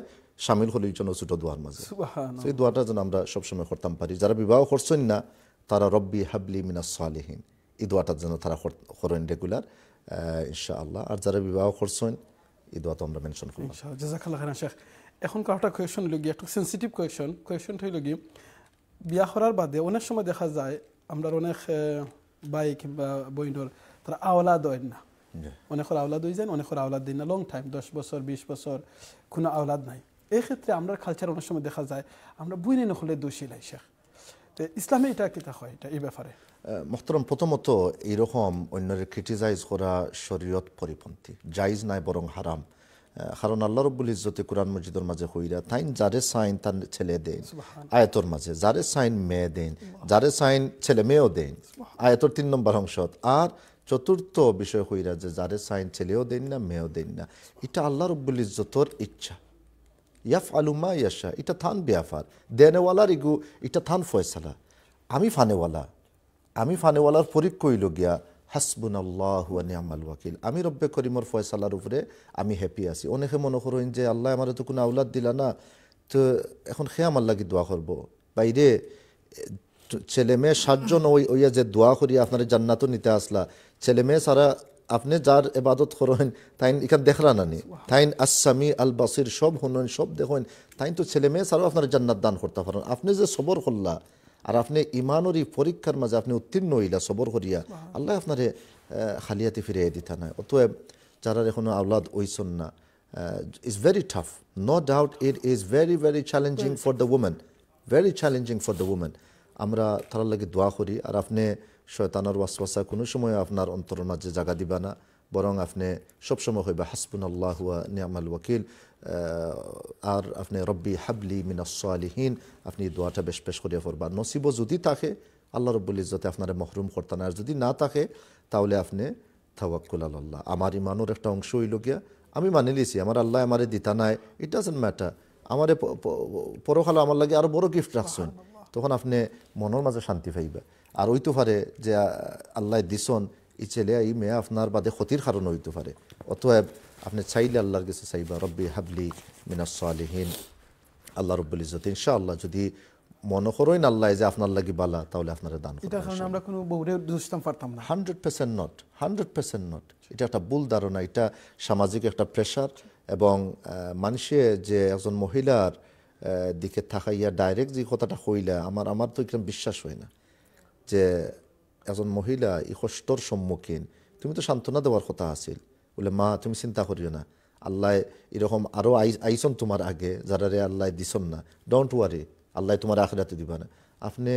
শামিল হলো এই জন্য ছোট দোয়ার মাঝে। এই দোয়াটা যেন আমরা সবসময় করতাম পারি। যারা বিবাহ করছেন না তারা রব্বি হাবলি মিনাস সালিহিন, এই দোয়াটা যেন তারা করেন রেগুলার ইনশাআল্লাহ। আর যারা বিবাহ করছেন এই দোয়া তো আমরা মেনশন করব ইনশাআল্লাহ। জাযাকাল্লাহ খাইরান শেখ। এখন একটা কোয়েশ্চন হইল গিয়ে, একটা সেন্সিটিভ কোয়েশ্চনটা হইল গিয়ে, বিয়া করার বাদে অনেক সময় দেখা যায় আমরা অনেক ভাই কিংবা বইনর তারা আওলাদ হয় না, অনেকের আওলাদ হয়ে যায়, অনেকের আওলাদ দিন না, লং টাইম 10 বছর 20 বছর কোনো আওলাদ নাই। এই ক্ষেত্রে আমরা কালচার অনেক সময় দেখা যায় আমরা বুঝে নখলে দোষী লাই শেখ, তো ইসলামে এটা কিতা হয় এটা এই ব্যাপারে? মোহতারাম, প্রথমত এইরকম অন্যের ক্রিটিসাইজ করা শরীয়ত পরিপন্থী, জায়েজ নাই বরং হারাম। কারণ আল্লাহ রব্বুল ইজ্জতে কুরআন মজিদের মাঝে কইরা তাইন যারে সাইন তার ছেলে দেন, আয়াতর মাঝে যারে সাইন মেয়ে দেন, যারে সাইন ছেলে মেয়েও দেন, আয়াতর 3 নম্বর অংশ। আর চতুর্থ বিষয় কইরা যে যারে সাইন ছেলেও দেন না মেয়েও দেন না, এটা আল্লাহ রব্বুল ইজ্জতর ইচ্ছা। ইয়াফআলু মা ইয়াশা, এটা থান বেয়াফার দেনেওয়ালার ইগু, এটা থান ফয়সালা। আমি ফানেওয়ালার পরীক্ষা হইল গিয়া হাসবুনাল্লাহু ওয়া নি'মাল ওয়াকিল, আমি রব্বে করিমর ফয়সালার উপরে আমি হ্যাপি আছি। অনেকে মনে করেন যে আল্লাহ আমার তো কোনো আওলাদ দিলা না, তো এখন খে আমার লাগি দোয়া করবো। বাইরে ছেলে মেয়ে 7 জন ওইয়া যে দোয়া করিয়া আপনার জান্নাতও নিতে আসলা, ছেলে মেয়ে সারা আপনি যার এবাদত করেন তাই এখান দেখরা নানি, তাই আসামি আল বাসির সব হনন সব দেখেন, তাই তো ছেলে মেয়ে সারাও আপনার জান্নাত দান করতে পারেন। আপনি যে সবর করলা আর আপনি ইমানের এই পরীক্ষার মাঝে আপনি উত্তীর্ণ হইলা সবর করিয়া, আল্লাহ আপনারে খালিয়াতে ফিরিয়ে দিতে নাই। অতএব যারা এখনো আওলাদ ওইসন না, it's very tough, no doubt it is very very challenging for the women, very challenging for the women. আমরা তার লাগে দোয়া করি। আর আপনি শয়তানের ওয়াসওয়াসা কোনো সময় আপনার অন্তরের মাঝে জায়গা দিবা না, বরং আপনি সবসময় হইবা হাসবুনাল্লাহু ওয়া নি'মাল ওয়াকিল। আর আপনি রব্বি হাবলি মিনাস সালিহিন, আপনি দোয়াটা বেশ বেশ করিয়া পড়বা। নসিব যদি থাকে আল্লাহ রব্বুল ইজ্জতে আপনারে মাহরুম করতে না, আর যদি না থাকে তাহলে আপনি তাওয়াক্কুল আলাল্লাহ। আমার ইমানের একটা অংশ হইল গিয়া আমি মানে লিছি আমার আল্লাহ আমারে দিতা নাই, ইট ডাজন্ট ম্যাটার, আমারে পরকালে আমার লাগে আরো বড় গিফট রাখছেন, তখন আপনি মনের মাঝে শান্তি পাইবা। আর হইতে পারে যে আল্লাহ দিছন এই ছেলে এই মেয়ে আপনার বাদে ক্ষতির কারণ হইতে পারে। অতএব আপনি চাইলে আল্লাহর কাছে চাইবা রব্বি হাবলি মিনাস সালিহিন। আল্লাহ রব্বুল ইজ্জত ইনশাআল্লাহ যদি মনে করেন আল্লাহ যে আপনার লাগি বালা, তাহলে আপনারা দান করবেন। এটা কারণে আমরা কোনো বউরে দুষ্টাম পারতাম না। 100% নট, 100% নট। এটা একটা ভুল ধারণা, এটা সামাজিক একটা প্রেশার। এবং মানুষে যে একজন মহিলার দিকে থাকাইয়া ডাইরেক্ট যে কথাটা হইলা, আমার তো এরকম বিশ্বাস হয় না যে একজন মহিলা এই কষ্টর সম্মুখীন, তুমি তো সান্ত্বনা দেওয়ার কথা আছিল, বলে মা তুমি চিন্তা করিও না, আল্লাহ এরকম আরো আইসন তোমার আগে যারা রে আল্লাহ দিছন না, ডোন্ট ওয়ারি, আল্লাহ তোমার আখিরাতে দিবা না। আপনি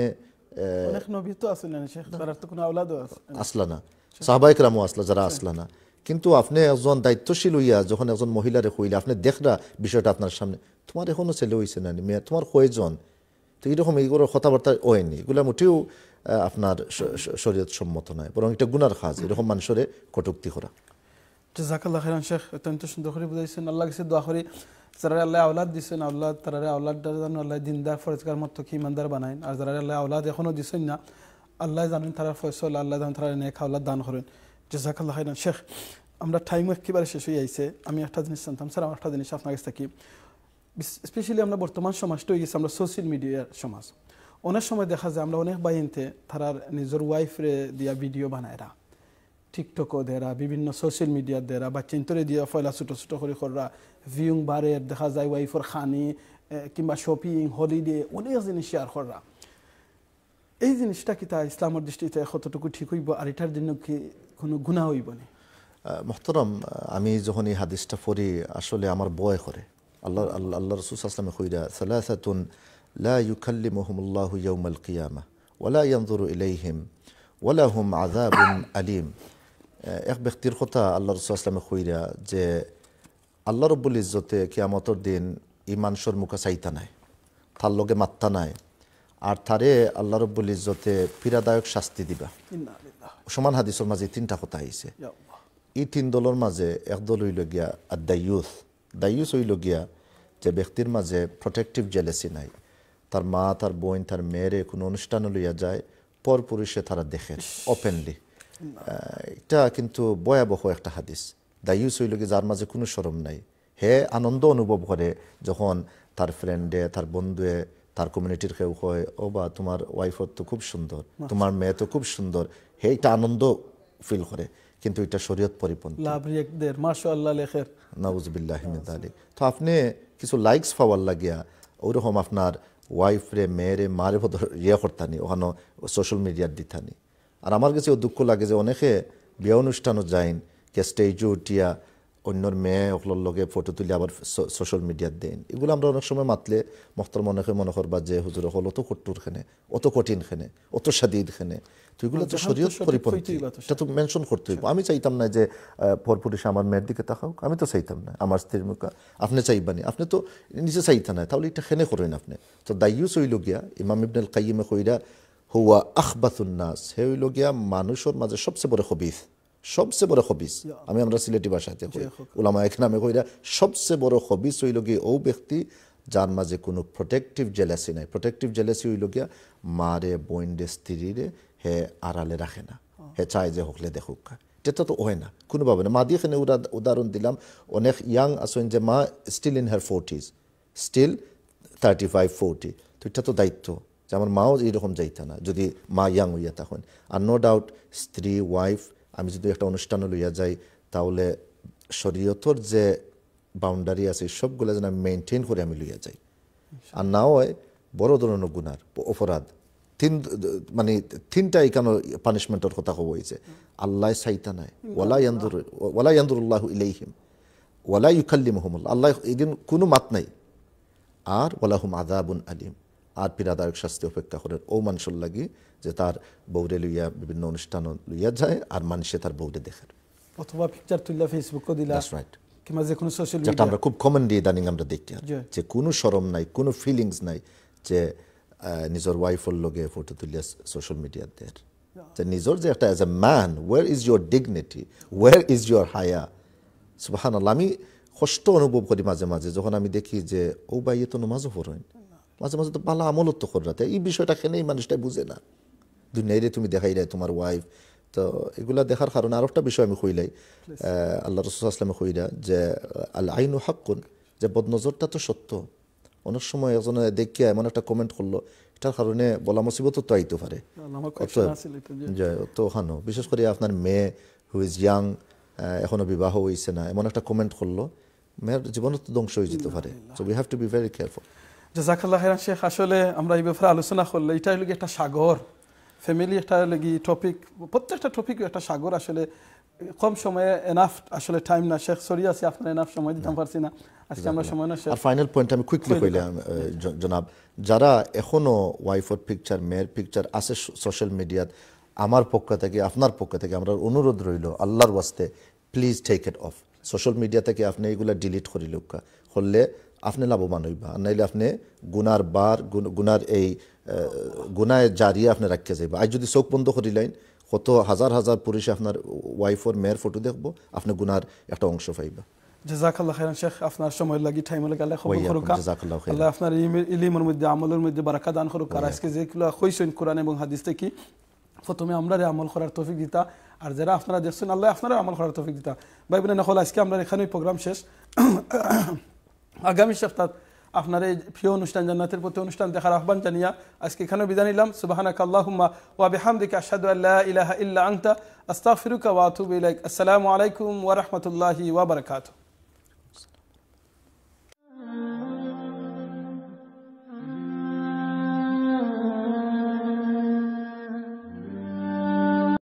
অনেক নবী তো আসলেন শেখ, তার তো কোনো আওলাদও আসলা না, সাহাবায়ে কেরামও আসলা, যারা আসলা না। কিন্তু আপনি একজন দায়িত্বশীল হইয়া যখন একজন মহিলারে কইলা, আপনি দেখরা বিষয়টা আপনার সামনে, তোমার এখনো ছেলে হইছে না মেয়ে, তোমার কয়জন, তো এইরকম এইগুলো কথাবার্তা হয়নি, এগুলো মোটেও আপনার শরীয়ত সম্মত নয়, বরং এটা গুনার কাজ এরকম মানুষের কটূক্তি করা। জাযাকাল্লাহ খাইরান শেখ, অত্যন্ত সুন্দর করে বুঝাইছেন। আল্লাহ কাছে দোয়া করি যারা আল্লাহ আওলাদ দিচ্ছেন, আল্লাহ তারা আওলাদটা যেন আল্লাহ দিনদার ফরজগার মতো কি ইমানদার বানায়। আর যারা আল্লাহ আওলাদ এখনো দিচ্ছেন না, আল্লাহ জানেন তারা ফয়সল, আল্লাহ জানেন তারা নেক আওলাদ দান করেন। জাযাকাল্লাহ খাইরান শেখ, আমরা টাইম একেবারে শেষ হয়ে আইছে। আমি একটা জিনিস জানতাম স্যার, আমার একটা জিনিস আপনার কাছে থাকি, স্পেশালি আমরা বর্তমান সমাজটা হয়ে গেছে আমরা সোশ্যাল মিডিয়ার সমাজ। অনেক সময় দেখা যায় আমরা অনেক বাইনতে তারা নিজের ওয়াইফরে দিয়া ভিডিও বানায়রা, টিকটকও দেরা, বিভিন্ন সোশ্যাল মিডিয়ার দেরা, বা চিন্তরে দিয়া ফয়লা ছোটো ছোটো করে কররা ভিউং বাড়ে, দেখা যায় ওয়াইফর খানি কিংবা শপিং হলিডে অনেক জিনিস শেয়ার করা। এই জিনিসটা কি তা ইসলামের দৃষ্টিতে কতটুকু ঠিক হইব, আর এটার জন্য কি কোনো গুনাহ হইব না? মোহতরম, আমি যখন এই হাদিসটা পড়ি আসলে আমার ভয় করে। আল্লাহ রাসূল সাল্লাল্লাহু আলাইহি ওয়াসাল্লাম কইরা সালাসাতুন লা ইউকাল্লিমুহুমুল্লাহু ইয়াওমাল কিয়ামাহ ওয়া লা ইয়ানজুরু ইলাইহিম ওয়া লাহুম আযাবুন আলীম। এক ব্যক্তির কথা আল্লাহ রাসূল সাল্লাল্লাহু আলাইহি ওয়াসাল্লাম কইরা যে আল্লাহ রাব্বুল ইজ্জতে কিয়ামতের দিন ঈমানশর মুখে চাইতা নাই, তার লগে মাত্তা নাই, আর তারে আল্লাহ রাব্বুল ইজ্জতে পীড়াদায়ক শাস্তি দিবা। সমান হাদিসের মাঝে তিনটা কথা আইছে। এই তিন দলের মাঝে এক দল হইল গিয়া আর দায়ুস। দায়ুস হইল গিয়া যে ব্যক্তির মাঝে প্রোটেক্টিভ জেলেসি নাই, তার মা, তার বোন, তার মেয়েরে কোনো অনুষ্ঠানে লইয়া যায়, পর পুরুষে তারা দেখে ওপেনলি। এটা কিন্তু ভয়াবহ একটা হাদিস। দায়ুস হইল গিয়া যার মাঝে কোনো শরম নাই, হে আনন্দ অনুভব করে যখন তার ফ্রেন্ডে, তার বন্ধুয়ে, তার কমিউনিটির কেউ হয় ও বা তোমার ওয়াইফর তো খুব সুন্দর, তোমার মেয়ে তো খুব সুন্দর, হে এটা আনন্দ ফিল করে। কিন্তু এটা শরীয়ত পরিপন্থী। মাশাআল্লাহ লেখের নাউজুবিল্লাহি মিন যালিক। তো আপনি কিছু লাইকস পাওয়ার লাগিয়া ওরকম আপনার ওয়াইফরে, মেয়েরে, মারে বদর করতানি, ওখানে সোশ্যাল মিডিয়ার দিতানি। আর আমার কাছে দুঃখ লাগে যে অনেকে বিয়ে অনুষ্ঠানও যাইন কে স্টেজে উঠিয়া অন্যর মেয়ে ওগুলোর লগে ফটো তুলে আবার সোশ্যাল মিডিয়ার দেন। এগুলো আমরা অনেক সময় মাতলে মোহতরম অনেকে মনে করবা যে হুজুর হল অত কট্টুর খেনে, অত কঠিন খেনে, অত সাদিদ খেনে। তো এগুলো তো শরীয়ত পরিপন্থী, এটা তো মেনশন করতে হইব। আমি চাইতাম না যে পরপুরুষে আমার মেয়ের দিকে তাকাও, আমি তো চাইতাম না। আমার স্ত্রীর মুখা আপনি চাইবানি, আপনি তো নিজে চাইতা না, তাহলে এটা খেনে করেন আপনি। তো দায়ুস হইল গিয়া ইমাম ইবনুল কাইয়িমে কইরা হুয়া আখবাতুন নাস, হে হইল গিয়া মানুষের মাঝে সবচেয়ে বড় খবিস, সবচেয়ে বড় খবিস। আমরা সিলেটি ভাষাতে কই, উলামা একরামে কইরা সবচেয়ে বড় খবিস হইল গিয়া ও ব্যক্তি যার মাঝে কোনো প্রোটেক্টিভ জেলাসি নাই। প্রোটেক্টিভ জেলাসি হইল গিয়া মারে, বোনরে, স্ত্রীরে হে আড়ালে রাখে না, হে চায় যে হকলে দেখুক। এটা তো হয় না কোনোভাবে না। মা দিয়ে এখানে উদাহরণ দিলাম, অনেক ইয়াং আছেন যে মা still in her 40s, still 35-40। তো এটা তো দায়িত্ব যে আমার মাও এইরকম যাইতা না যদি মা ইয়াং হইয়া তখন। আর নো ডাউট স্ত্রী, ওয়াইফ, আমি যদি একটা অনুষ্ঠানে লইয়া যাই তাহলে শরীয়তর যে বাউন্ডারি আছে সবগুলো যেন আমি মেনটেন করে আমি লইয়া যাই। আর না হয় বড় ধরনের গুনার অপরাধ। মানে তিনটা এখানে পানিশমেন্টের কথা কব হয়েছে। আল্লাহ চাইতা নাই, ওয়ালা ইয়ানদুরুল্লাহু ইলাইহিম ওয়ালা ইউকাল্লিমুহুমুল্লাহ, আল্লাহ এদিন কোনো মাত নাই। আর ওয়ালাহুম আযাবুন আলীম, আর পীড়াদায়ক শাস্তি অপেক্ষা করেন ও মানুষের লাগি যে তার বউরে লইয়া বিভিন্ন অনুষ্ঠান লইয়া যায় আর মানুষে তার বউরে দেখে, অথবা পিকচার তুললা ফেসবুকও দিলা। That's right. কিংবা যে কোনো সোশ্যাল যেটা মিডিয়া আমরা খুব কমনলি ইদানিং আমরা দেখি যে কোনো শরম নাই, কোনো ফিলিংস নাই যে নিজের ওয়াইফের লগে ফটো তুলিয়া সোশ্যাল মিডিয়া দেয়। যে নিজের যে একটা as a man, where is your dignity, where is your হায়া। সুবহানাল্লাহ, আমি কষ্ট অনুভব করি মাঝে মাঝে যখন আমি দেখি যে ও বাইয়ে তো নমাজও পড়েন, মাঝে মাঝে তো ভালো আমলত তো করাতে, এই বিষয়টা খেলেই মানুষটা বুঝে না। দুনিয়ারে তুমি দেখাই রে তোমার ওয়াইফ। তো এগুলা দেখার কারণে আর একটা বিষয় আমি কইলাই, আল্লাহ রাসূল সাল্লাল্লাহু আলাইহি ওয়াসাল্লাম কইরা যে আল আইনু হাক্কুন, যে বদনজরটা তো সত্য। অনেক সময় একজন দেখিয়া এমন একটা কমেন্ট করলো, এটার কারণে বলা মুসিবত তো আইতে পারে। তো ওখানো বিশেষ করে আপনার মেয়ে হু ইজ ইয়াং, এখনো বিবাহ হয়েছে না, এমন একটা কমেন্ট করলো, মেয়ের জীবন তো ধ্বংস হয়ে যেতে পারে। So we have to be very careful. জাযাকাল্লাহ খাইরান শেখ। আসলে আমরা এই ব্যাপারে আলোচনা করলে এটা হলো একটা সাগর, ফ্যামিলি একটা লাগি টপিক, প্রত্যেকটা টপিক একটা সাগর। আসলে কম সময়ে এনাফ আসলে টাইম না শেখ, সরি আছে আপনার এনাফ সময় দিতে পারছি না আজকে আমরা সময় না। আর ফাইনাল পয়েন্ট আমি কুইকলি কইলাম জনাব, যারা এখনো ওয়াইফের পিকচার, মেয়ের পিকচার আছে সোশ্যাল মিডিয়াত, আমার পক্ষ থেকে, আপনার পক্ষ থেকে আমরা অনুরোধ রইল আল্লাহর ওয়াস্তে please take it off. Social media থেকে আপনি এগুলা ডিলিট করিল করলে আপনি লাভবান হইবা, আর নাইলে আপনি গুনার বার গুনার এই গুনায় জারিয়ে আপনি রাখিয়ে যাইবা। আজ যদি চোখ বন্ধ করিলেন কত হাজার হাজার পুরুষে আপনার ওয়াইফের মেয়ের ফটো দেখবো, আপনি গুনার একটা অংশ পাইবা। জাযাকাল্লাহ খাইরান শেখ, আপনার সময় লাগি টাইম লাগি আল্লাহ কবুল করুক, আল্লাহ আপনার ইলমের মধ্যে আমলের মধ্যে বারাকা দান করুক। আর আজকে যেগুলো কইছেন কোরআন এবং হাদিস থেকে, প্রথমে আমরা আমল করার তৌফিক দিতা, আর যারা আপনারা দেখছেন আল্লাহ আপনারা আমল করার তৌফিক দিতা। ভাই বোনেরা নকল, আজকে আমরা এখানেই প্রোগ্রাম শেষ। আগামী সপ্তাহ আপনার এই প্রিয় অনুষ্ঠান জান্নাতের প্রতি অনুষ্ঠান দেখার আহ্বান জানিয়া আজকে এখানে বিদায় নিলাম। সুবহানাকা আল্লাহুম্মা ওয়া বিহামদিকা আশহাদু আল্লা ইলাহা ইল্লা আনতা আস্তাগফিরুকা ওয়া আতুবু ইলাইক। আসসালামু আলাইকুম ওয়া রাহমাতুল্লাহি ওয়া বারাকাতুহু।